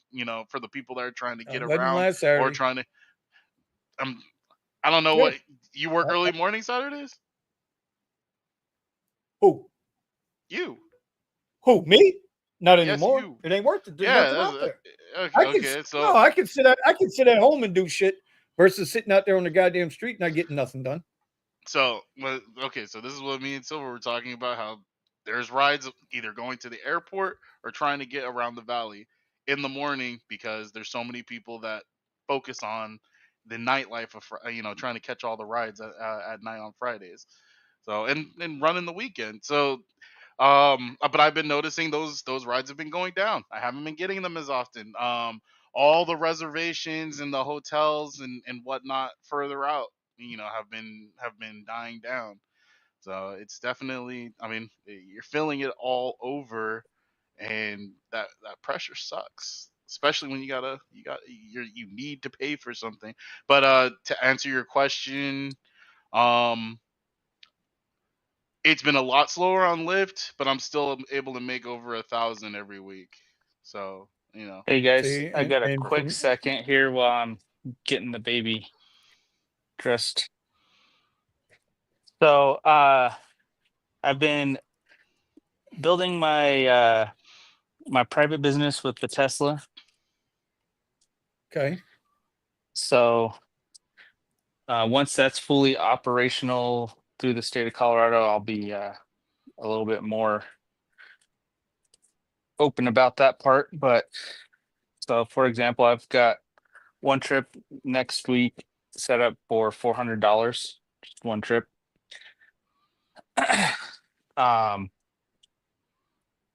for the people that are trying to get Wasn't around last or Saturday. trying to. I don't know Yeah. what you work early morning Saturdays. Who? You? Who? Me? Not Yes, anymore. you. It ain't worth it. There's Yeah, nothing out there. okay. Okay, so I can sit at home and do shit versus sitting out there on the goddamn street not getting nothing done. okay, so this is what me and Silver were talking about. How there's rides either going to the airport or trying to get around the valley in the morning because there's so many people that focus on the nightlife of trying to catch all the rides at night on Fridays. So and running the weekend. So but I've been noticing those rides have been going down. I haven't been getting them as often. All the reservations and the hotels and whatnot further out, have been dying down. So it's definitely, I mean, you're feeling it all over, and that pressure sucks. especially when you need to pay for something. But to answer your question, um, it's been a lot slower on Lyft, but I'm still able to make over 1,000 every week. So Hey guys, See, I got a and quick from second here while I'm getting the baby dressed. So, I've been building my private business with the Tesla. okay, So, once that's fully operational through the state of Colorado, I'll be a little bit more open about that part. But so, for example, I've got one trip next week set up for $400, just one trip. um,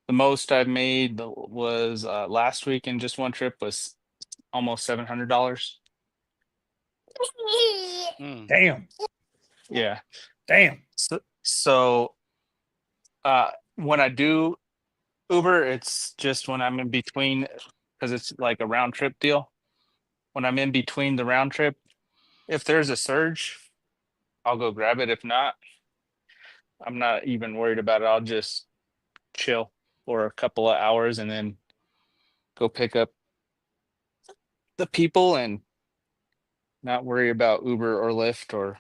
the most I've made was last week in just one trip was almost $700. mm, damn, Yeah. damn, So when I do Uber, it's just when I'm in between, because it's like a round trip deal. When I'm in between the round trip, if there's a surge, I'll go grab it. If not, I'm not even worried about it. I'll just chill for a couple of hours and then go pick up the people and not worry about Uber or Lyft. Or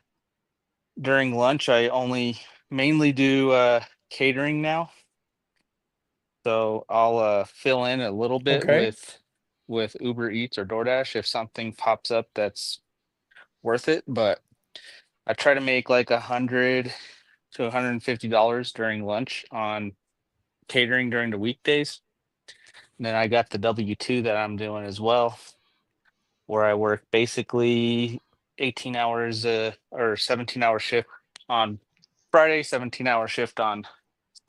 during lunch, I only mainly do catering now. So I'll fill in a little bit okay, with Uber Eats or DoorDash if something pops up that's worth it. But I try to make like $100 to $150 during lunch on catering during the weekdays. And then I got the W-2 that I'm doing as well, where I work basically 18 hours or 17-hour shift on Friday, 17-hour shift on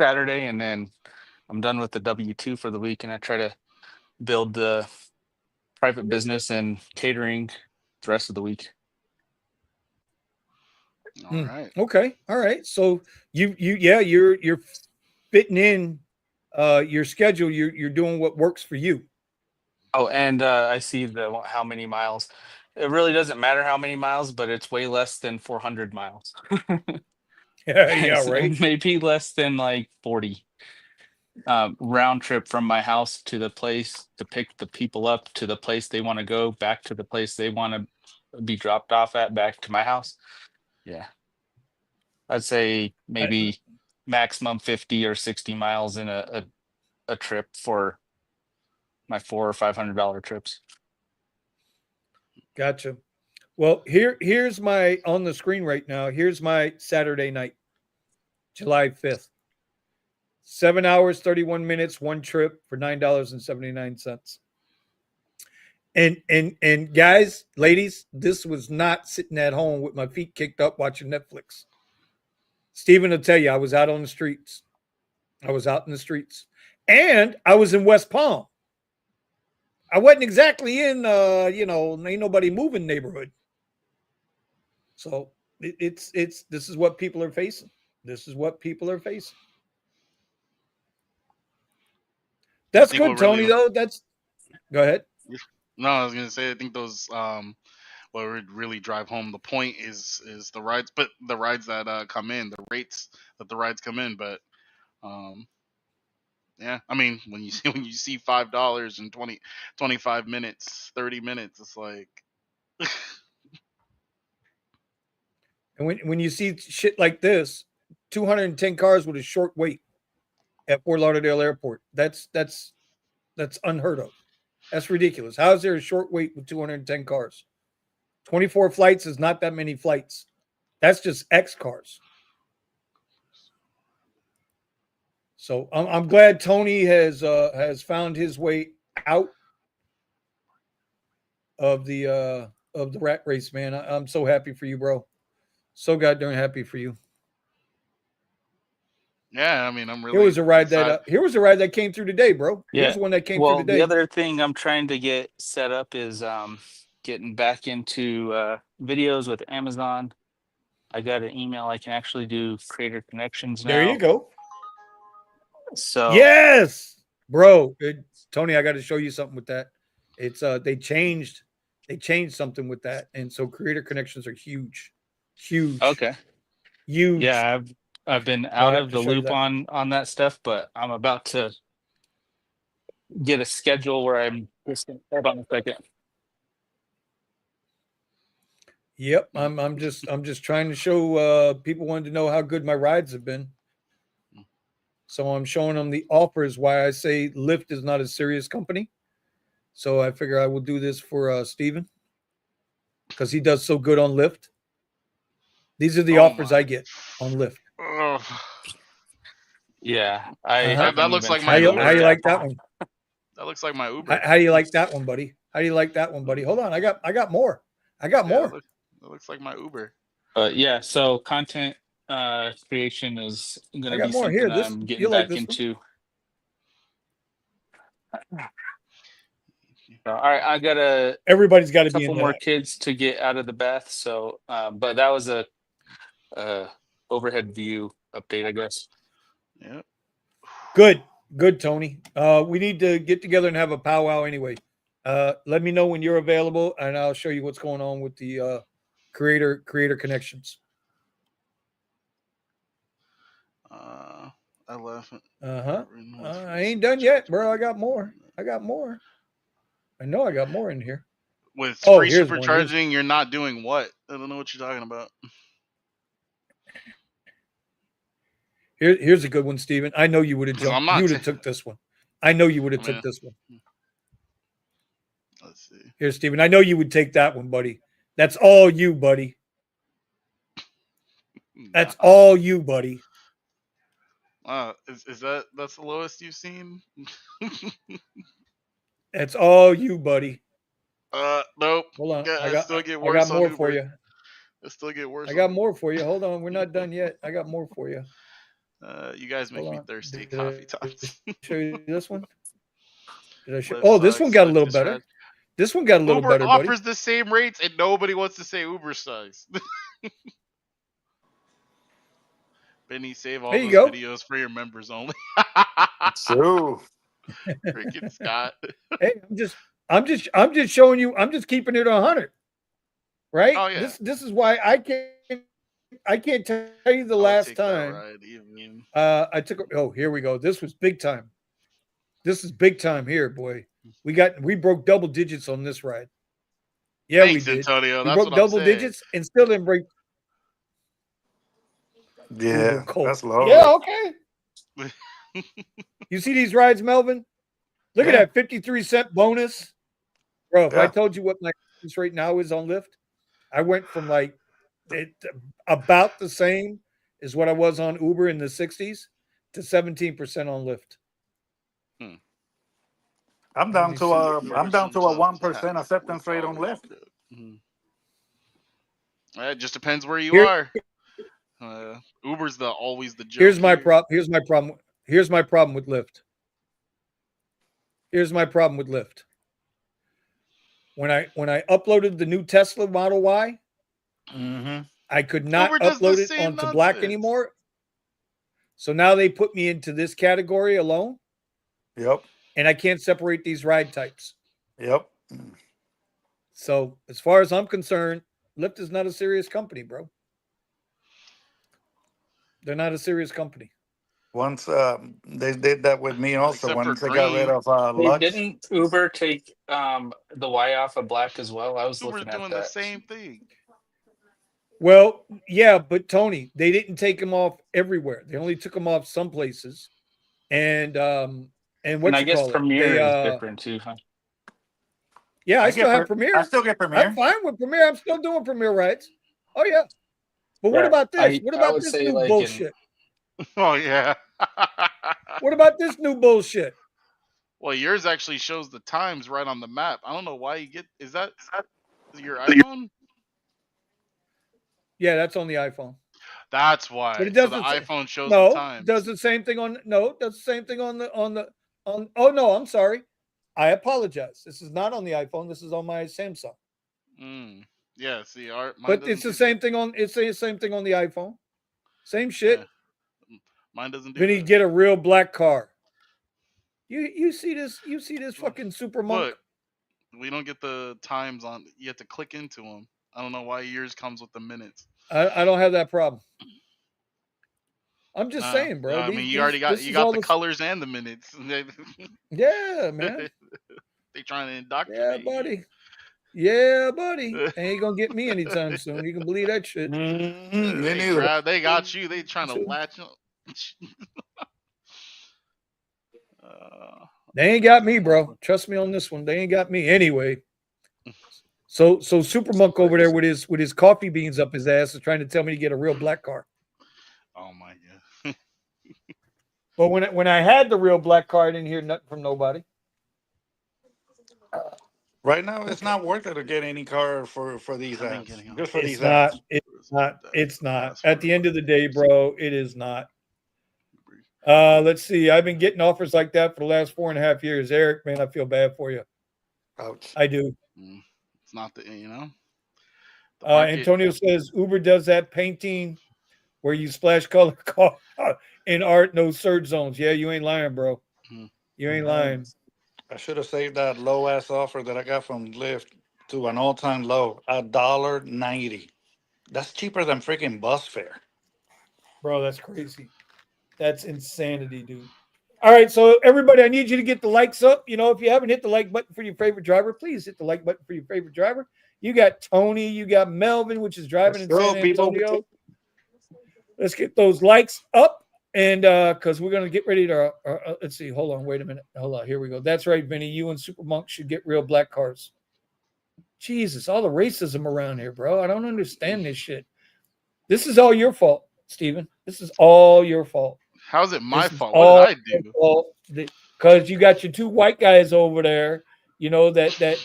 Saturday, and then I'm done with the W-2 for the week, and I try to build the private business and catering the rest of the week. all right. okay, all right. So yeah, you're fitting in your schedule. You're doing what works for you. Oh, and I see the how many miles. It really doesn't matter how many miles, but it's way less than 400 miles. Yeah, yeah, right. Maybe less than like 40 round trip from my house to the place to pick the people up to the place they want to go, back to the place they want to be dropped off at, back to my house. Yeah, I'd say I, maybe maximum 50 or 60 miles in a trip for my $400 or $500 trips. gotcha. Well, here's my on the screen right now. Here's my Saturday night, July 5th. 7 hours, 31 minutes, one trip for $9.79. And guys, ladies, this was not sitting at home with my feet kicked up watching Netflix. Steven will tell you I was out on the streets. I was out in the streets. And I was in West Palm. I wasn't exactly in ain't nobody moving neighborhood. So it's this is what people are facing. This is what people are facing. I That's think good, what Tony, really though. That's go ahead. no, I was gonna say I think those what would really drive home the point is the rides, but the rides that come in, the rates that the rides come in, but um yeah, I mean when you see $5 in 25 minutes, 30 minutes, it's like And when you see shit like this, 210 cars with a short wait at Fort Lauderdale Airport. That's unheard of. That's ridiculous. How is there a short wait with 210 cars? 24 flights is not that many flights. That's just X cars. So I'm glad Tony has found his way out of the rat race, man. I'm so happy for you, bro. So goddamn happy for you. yeah, I mean I'm Here really was a ride that excited. here was a ride that came through today, bro. Yeah. Here's one that came through Well, the today. other thing I'm trying to get set up is getting back into videos with Amazon. I got an email. I can actually do creator connections There you now. go. So Yes, bro. Tony, I got to show you something with that. It's they changed something with that, and so creator connections are huge, huge, Okay. huge. Yeah, I've been So I out have of to the show you loop that. on that stuff, but I'm about to get a schedule where I'm just hold on a second. Yep, I'm just trying to show people wanted to know how good my rides have been. So I'm showing them the offers. Why I say Lyft is not a serious company. So I figure I will do this for Steven because he does so good on Lyft. These are the Oh offers my. I get on Lyft. Ugh. Yeah, I Uh-huh. haven't That looks even like How my turned the you how Lyft you Uber. like app that on. one? That looks like my How, Uber. how do you like that one, buddy? How do you like that one, buddy? Hold on, I got more. I got Yeah, more. that looks like my Uber. But yeah, so content creation is I gonna got be more something here. This I'm getting you like back this one? into. So, all right, I got a Everybody's got to be couple into more that. kids to get out of the bath. So, but that was a overhead view update, I guess. Yeah. Good, Tony. We need to get together and have a powwow anyway. Let me know when you're available, and I'll show you what's going on with the creator connections. 11. Uh-huh. I ain't done yet, bro. I got more. I got more. I know I got more in here. With Oh, free here's one. supercharging, you're not doing what? I don't know what you're talking about. Here's a good one, Steven. I know you would have I'm jumped. You not. would have took this one. I know you would I have took mean, this one. let's see. Here, Steven. I know you would take that one, buddy. That's all you, buddy. That's Nah. all you, buddy. Is that's the lowest you've seen? That's all you, buddy. Nope. Hold on. I still get I got worse on more for Uber. you. I still get worse I on got Uber. more for you. Hold on. We're not done yet. I got more for you. You guys make Hold me on. thirsty. Coffee Did I times. show you this one? Did I show? Lyft Oh, this one sucks. got a Lyft little is trash. better. This one got a little Uber better, buddy. offers the same rates, and nobody wants to say Uber sucks. Benny, save all There you those go. videos for your members only. So Freaking Scott. Hey, I'm just showing you. I'm just keeping it 100. Right. Oh yeah, This is why I can't tell you the I would last take that time. ride. Even. I took. Oh, here we go. This was big time. This is big time here, boy. We broke double digits on this ride. Yeah, Thanks, we did. Antonio. We That's broke what I'm double saying. digits and still didn't break Uber yeah, Colt. that's low. Yeah, okay. You see these rides, Melvin? Look at Yeah. that 53-cent bonus. Bro, if I Yeah. told you what my bonus rate now is on Lyft, I went from like about the same as what I was on Uber in the 60s to 17% on Lyft. I'm Let down me to see. a I'm down to a First and 1% acceptance rate on always Lyft. good. It just depends where you Here, are. Uber's always the joke here's my here. prop. Here's my problem. Here's my problem with Lyft. Here's my problem with Lyft. When I uploaded the new Tesla Model Y, I could not Uber does the upload it same onto Black nonsense. anymore. So now they put me into this category alone, Yep. and I can't separate these ride types. Yep. So as far as I'm concerned, Lyft is not a serious company, bro. They're not a serious company. Once they did that with me also. Except for Once they got rid green. of Hey, Lux. didn't Uber take the Y off of Black as well? I was Uber's looking at doing the that. same thing. Well, yeah, but Tony, they didn't take them off everywhere. They only took them off some places. And what And I you guess call it? Premiere They is different too, huh? yeah, I still have Premiere. I still get Premiere. I'm fine with Premiere. I'm still doing Premiere rides. Oh yeah. But what Yeah, about this? What I about would this say new like in bullshit? Oh yeah. What about this new bullshit? Well, yours actually shows the times right on the map. I don't know why you get. Is that your iPhone? Yeah, that's on the iPhone. That's why. But it So the doesn't say, iPhone shows the no, times. does the same thing on does the same thing on oh no, I'm sorry. I apologize. This is not on the iPhone. This is on my Samsung. Yeah, see, But it's the same thing on the same thing on the iPhone. Same shit. Yeah. Mine doesn't do Then that. you get a real black car. You see this fucking super monk. Look, We don't get the times on. You have to click into them. I don't know why yours comes with the minutes. I don't have that problem. I'm just saying, bro. I mean, you already got This you is got all the colors and the minutes. Yeah, man. They trying to Yeah, indoctrinate buddy. Yeah, buddy. They ain't gonna get me anytime soon. You can believe that shit. Me They neither. they got you. They trying to latch on. They ain't got me, bro. Trust me on this one. They ain't got me anyway. So Super Monk over there with his coffee beans up his ass is trying to tell me to get a real black car. Oh my god. But when I had the real black car, I didn't hear nothing from nobody. Right now, it's not worth it to get any car for these I've been ads. getting on. Just for It's these not. ads. It's not. It's not. At the end of the day, bro, it is not. Let's see. I've been getting offers like that for the last 4.5 years. Eric, man, I feel bad for you. Ouch. I do. It's not the The market. Antonio says Uber does that painting where you splash color in art, no surge zones. Yeah, you ain't lying, bro. You ain't lying. I should have saved that low ass offer that I got from Lyft to an all time low, $1.90. That's cheaper than freaking bus fare. Bro, that's crazy. That's insanity, dude. All right, so everybody, I need you to get the likes up. You know, if you haven't hit the like button for your favorite driver, please hit the like button for your favorite driver. You got Tony, you got Melvin, which is driving in San Antonio. Let's get those likes up, and because we're gonna get ready to. Let's see. Hold on. Wait a minute. Hold on. Here we go. That's right, Vinny. You and Super Monk should get real black cars. Jesus, all the racism around here, bro. I don't understand this shit. This is all your fault, Steven. This is all your fault. How's it my fault? What did I do? Because you got your two white guys over there, you know, that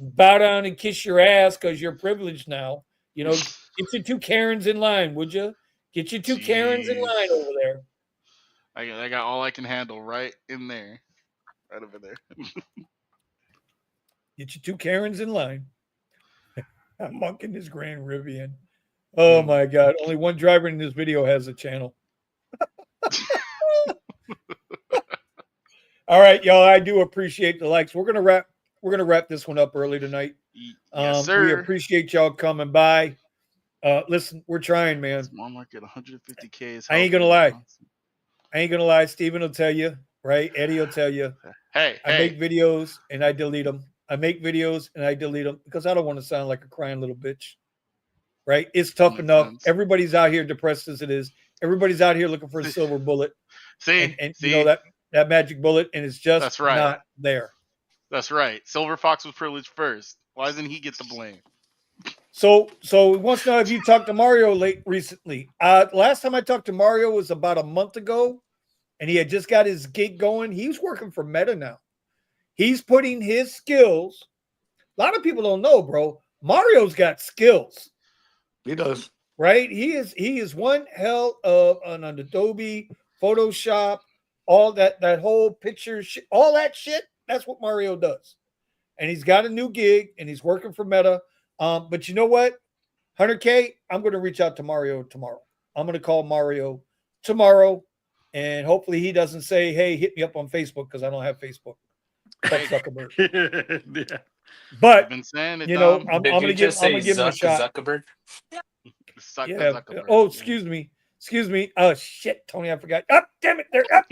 bow down and kiss your ass because you're privileged now. You know, get your two Karens in line, would you? Get your two Karens in line over there. I got all I can handle right in there. Right over there. Get your two Karens in line. I'm monking this Grand Rivian. Oh my God. Only one driver in this video has a channel. All right, y'all. I do appreciate the likes. We're gonna wrap this one up early tonight. Yes, sir. We appreciate y'all coming by. Listen, we're trying, man. Small market 150K is I ain't gonna lie. Steven will tell you, right? Eddie will tell you. I make videos and I delete them. I make videos and I delete them because I don't want to sound like a crying little bitch. Right? It's tough enough. Sense. Everybody's out here depressed as it is. Everybody's out here looking for a silver bullet. See, you know that magic bullet, and it's just not there. That's right. Silver Fox was privileged first. Why doesn't he get the blame? So he wants to know if you talked to Mario recently. Last time I talked to Mario was about a month ago, and he had just got his gig going. He's working for Meta now. He's putting his skills. A lot of people don't know, bro. Mario's got skills. He does. Right? He is one hell of an Adobe, Photoshop, all that whole picture shit, all that shit. That's what Mario does. And he's got a new gig and he's working for Meta. But you know what? 100K, I'm going to reach out to Mario tomorrow. I'm going to call Mario tomorrow. And hopefully he doesn't say, hey, hit me up on Facebook because I don't have Facebook. Fuck Zuckerberg. Yeah. But, been saying it, you know, I'm going to give him a shot. Zuckerberg? Yeah. Oh, excuse me. Oh, shit, Tony, I forgot. Oh, damn it. They're up.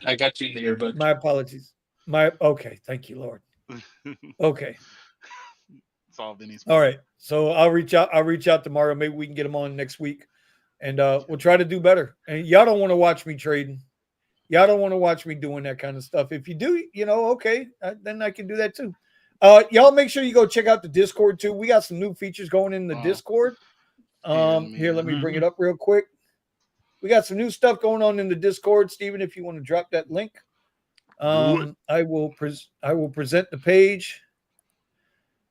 I got you in the earbud. My apologies. Okay. Thank you, Lord. Okay. It's all Vinny's. All right. So I'll reach out tomorrow. Maybe we can get him on next week. And we'll try to do better. And y'all don't want to watch me trading. Y'all don't want to watch me doing that kind of stuff. If you do, you know, okay, then I can do that too. Y'all make sure you go check out the Discord too. We got some new features going in the Discord. Here, let me bring it up real quick. We got some new stuff going on in the Discord, Steven, if you want to drop that link. I will present the page.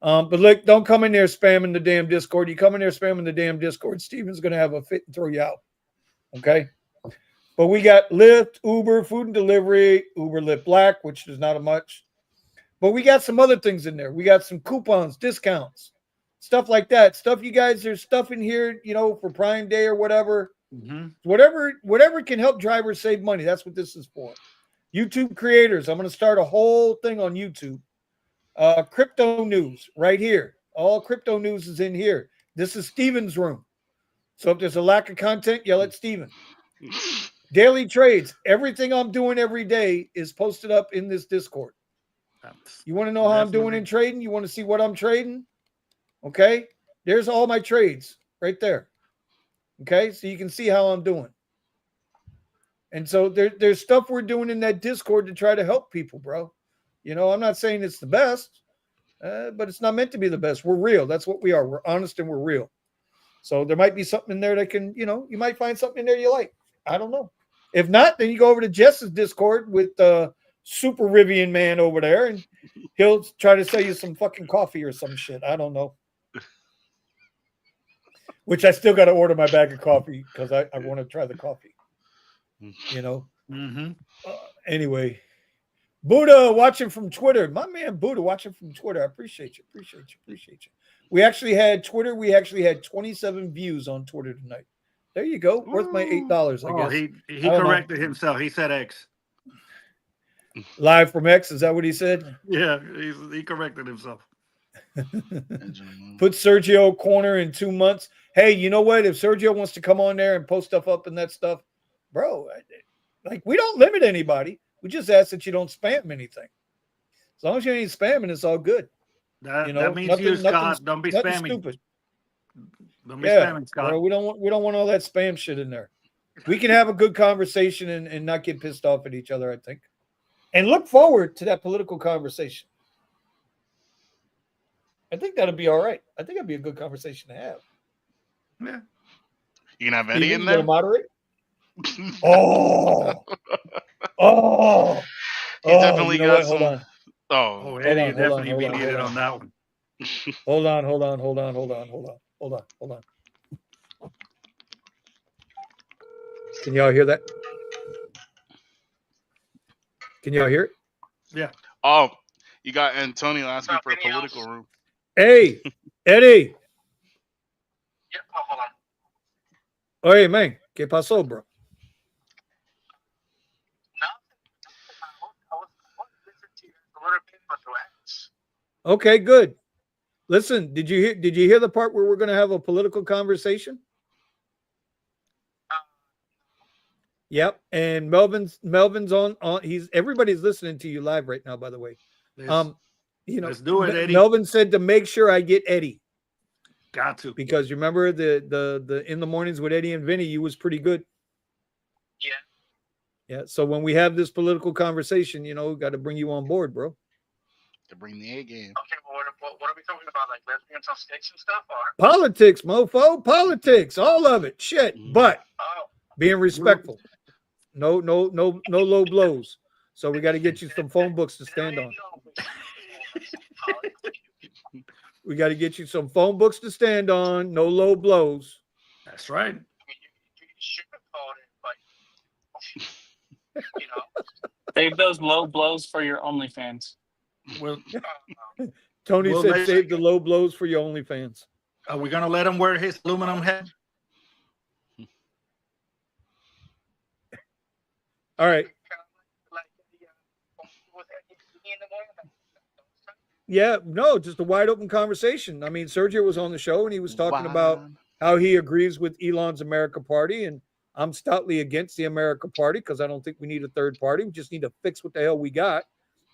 But look, don't come in there spamming the damn Discord. You come in there spamming the damn Discord, Steven's going to have a fit and throw you out. Okay? But we got Lyft, Uber, food and delivery, Uber Lyft Black, which is not a much. But we got some other things in there. We got some coupons, discounts, stuff like that. Stuff you guys, there's stuff in here, you know, for Prime Day or whatever. Mm-hmm. Whatever can help drivers save money. That's what this is for. YouTube creators. I'm going to start a whole thing on YouTube Crypto news right here. All crypto news is in here. This is Steven's room. So if there's a lack of content, yell at Steven. Daily trades. Everything I'm doing every day is posted up in this Discord. You want to know how I'm doing in trading? You want to see what I'm trading? Okay. There's all my trades right there. Okay. So you can see how I'm doing. And so there's stuff we're doing in that Discord to try to help people, bro. You know, I'm not saying it's the best, but it's not meant to be the best. We're real. That's what we are. We're honest and we're real. So there might be something in there that can, you know, you might find something in there you like. I don't know. If not, then you go over to Jess's Discord with Super Rivian Man over there, and he'll try to sell you some fucking coffee or some shit. I don't know. Which I still got to order my bag of coffee because I want to try the coffee. You know? Mm-hmm. Anyway. Buddha watching from Twitter. My man Buddha watching from Twitter. I appreciate you. Appreciate you. We actually had 27 views on Twitter tonight. There you go. Worth my $8, I guess. He corrected himself. He said X. Live from X. Is that what he said? Yeah, he corrected himself. Put Sergio Corner in 2 months. Hey, you know what? If Sergio wants to come on there and post stuff up and that stuff, bro, like we don't limit anybody. We just ask that you don't spam anything. As long as you ain't spamming, it's all good. That means you, Scott. Don't be spamming. Stupid. Don't be spamming, Scott. Bro, we don't want all that spam shit in there. We can have a good conversation and not get pissed off at each other, I think. And look forward to that political conversation. I think that'll be all right. I think it'd be a good conversation to have. Yeah. You can have Eddie in there? Gonna moderate? Oh. He definitely got some. Hold on. Oh, Eddie definitely be needed on that one. Hold on. Can y'all hear that? Can y'all hear it? Yeah. Oh, you got Antonio asking for a political room. Hey, Eddie. Yeah, hold on. Oye, man, ¿qué pasó, bro? Okay, good. Listen, did you hear the part where we're going to have a political conversation? Yep, and Melvin's on everybody's listening to you live right now, by the way. Let's do it, Eddie. Melvin said to make sure I get Eddie. Got to. Because you remember the in the mornings with Eddie and Vinny, you was pretty good. Yeah. So when we have this political conversation, got to bring you on board, bro. To bring the A game. Okay, well, what are we talking about? Like lesbians on sticks and stuff? Or? Politics, mofo. Politics. All of it. Shit. But being respectful. No low blows. So we got to get you some phone books to stand on. We got to get you some phone books to stand on. No low blows. That's right. I mean, you should have called it, but Save those low blows for your OnlyFans. Well, Tony said save the low blows for your OnlyFans. Are we gonna let him wear his aluminum head? All right. Yeah, no, just a wide open conversation. I mean, Sergio was on the show and he was talking about how he agrees with Elon's America Party, and I'm stoutly against the America Party because I don't think we need a third party. We just need to fix what the hell we got.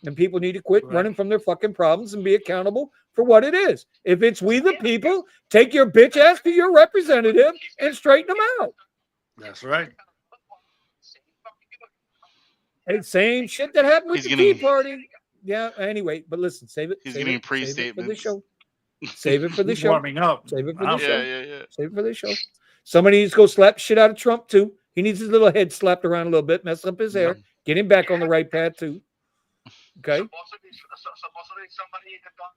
And people need to quit running from their fucking problems and be accountable for what it is. If it's we the people, take your bitch ass to your representative and straighten them out. That's right. Hey, same shit that happened with the Tea Party. Yeah, anyway, but listen, save it. He's getting pre-statements. For the show. Save it for the show. Warming up. Save it for the show. Yeah. Save it for the show. Somebody needs to go slap shit out of Trump, too. He needs his little head slapped around a little bit, mess up his hair, get him back on the right path, too. Okay. Supposedly somebody had gone.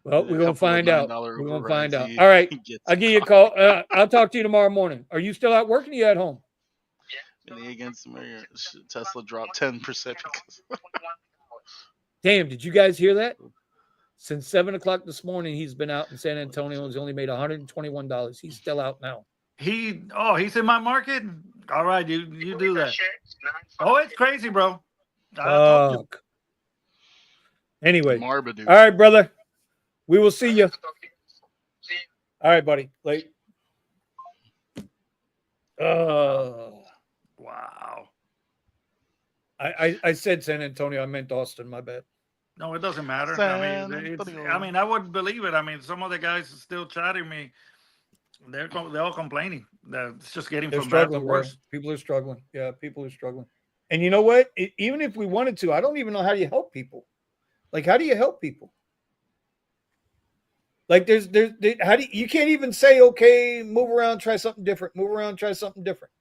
Well, we're gonna find out. We're gonna find out. All right, I'll give you a call. I'll talk to you tomorrow morning. Are you still out working? Or are you at home? Against America, Tesla dropped 10%. Damn! Did you guys hear that? Since 7:00 this morning, he's been out in San Antonio and he's only made $121. He's still out now. He's in my market. All right, you do that. Oh, it's crazy, bro. I told you. Fuck. Anyway, Marmaduke. all right, brother. We will see you. All right, buddy. Late. Wow. I said San Antonio. I meant Austin. My bad. No, it doesn't matter. San I mean, I wouldn't believe it. I mean, some of the guys are still chatting me. They're all complaining that it's just getting They're from bad to struggling, bro. worse. People are struggling. Yeah, people are struggling. And you know what? Even if we wanted to, I don't even know how you help people. Like, how do you help people? Like, you can't even say, okay, move around, try something different. Move around, try something different.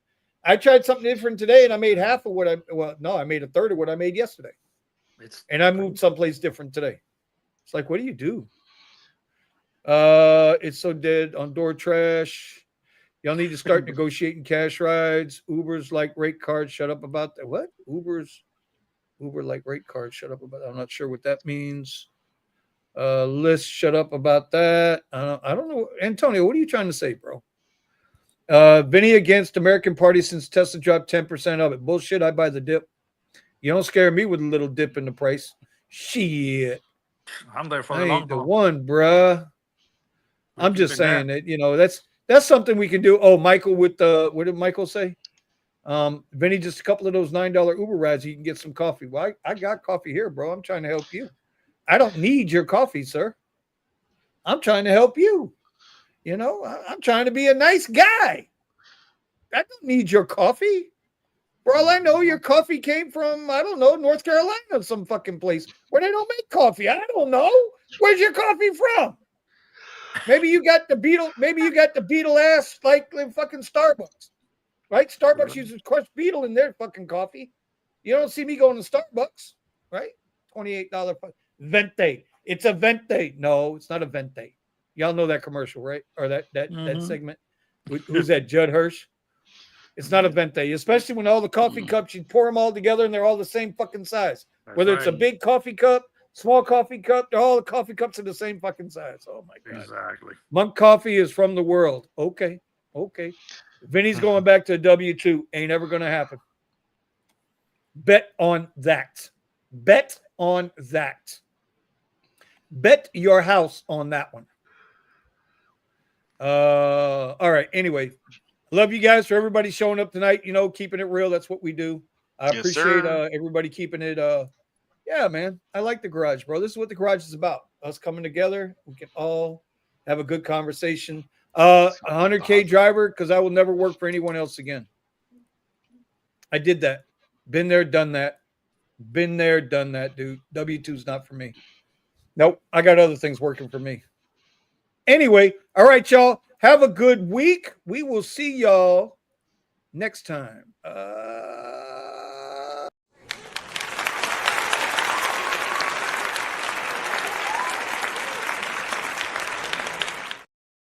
I tried something different today, and I made half of I made a third of what I made yesterday. And I moved someplace different today. It's like, what do you do? It's so dead on door trash. Y'all need to start negotiating cash rides. Uber's like rate cards. Shut up about that. What? Uber like rate cards. Shut up about that. I'm not sure what that means. List, shut up about that. I don't know. Antonio, what are you trying to say, bro? Vinny against American Party since Tesla dropped 10% of it. Bullshit. I buy the dip. You don't scare me with a little dip in the price. Shit. I'm there for I the long ain't the haul. one, bruh. I'm just saying that. that, that's something we can do. Oh, Michael what did Michael say? Vinny, just a couple of those $9 Uber rides, you can get some coffee. Well, I got coffee here, bro. I'm trying to help you. I don't need your coffee, sir. I'm trying to help you. You know, I'm trying to be a nice guy. I don't need your coffee. For all I know, your coffee came from, I don't know, North Carolina, some fucking place where they don't make coffee. I don't know. Where's your coffee from? Maybe you got the beetle ass like in fucking Starbucks. Right? Starbucks uses crushed beetle in their fucking coffee. You don't see me going to Starbucks, right? $28 Vente. It's a Vente. No, it's not a Vente. Y'all know that commercial, right? Or that segment. Who's that? Judd Hirsch. It's not a Vente, especially when all the coffee cups, you pour them all together and they're all the same fucking size. Whether it's a big coffee cup, small coffee cup, they're all the coffee cups are the same fucking size. Oh my God. Exactly. Monk Coffee is from the world. Okay. Vinny's going back to W2. Ain't ever going to happen. Bet on that. Bet your house on that one. All right. Anyway, love you guys for everybody showing up tonight. You know, keeping it real. That's what we do. I appreciate everybody keeping it. Yeah, man. I like the garage, bro. This is what the garage is about. Us coming together. We can all have a good conversation. 100K driver, because I will never work for anyone else again. I did that. Been there, done that. Dude. W2's not for me. Nope. I got other things working for me. Anyway, all right, y'all. Have a good week. We will see y'all next time.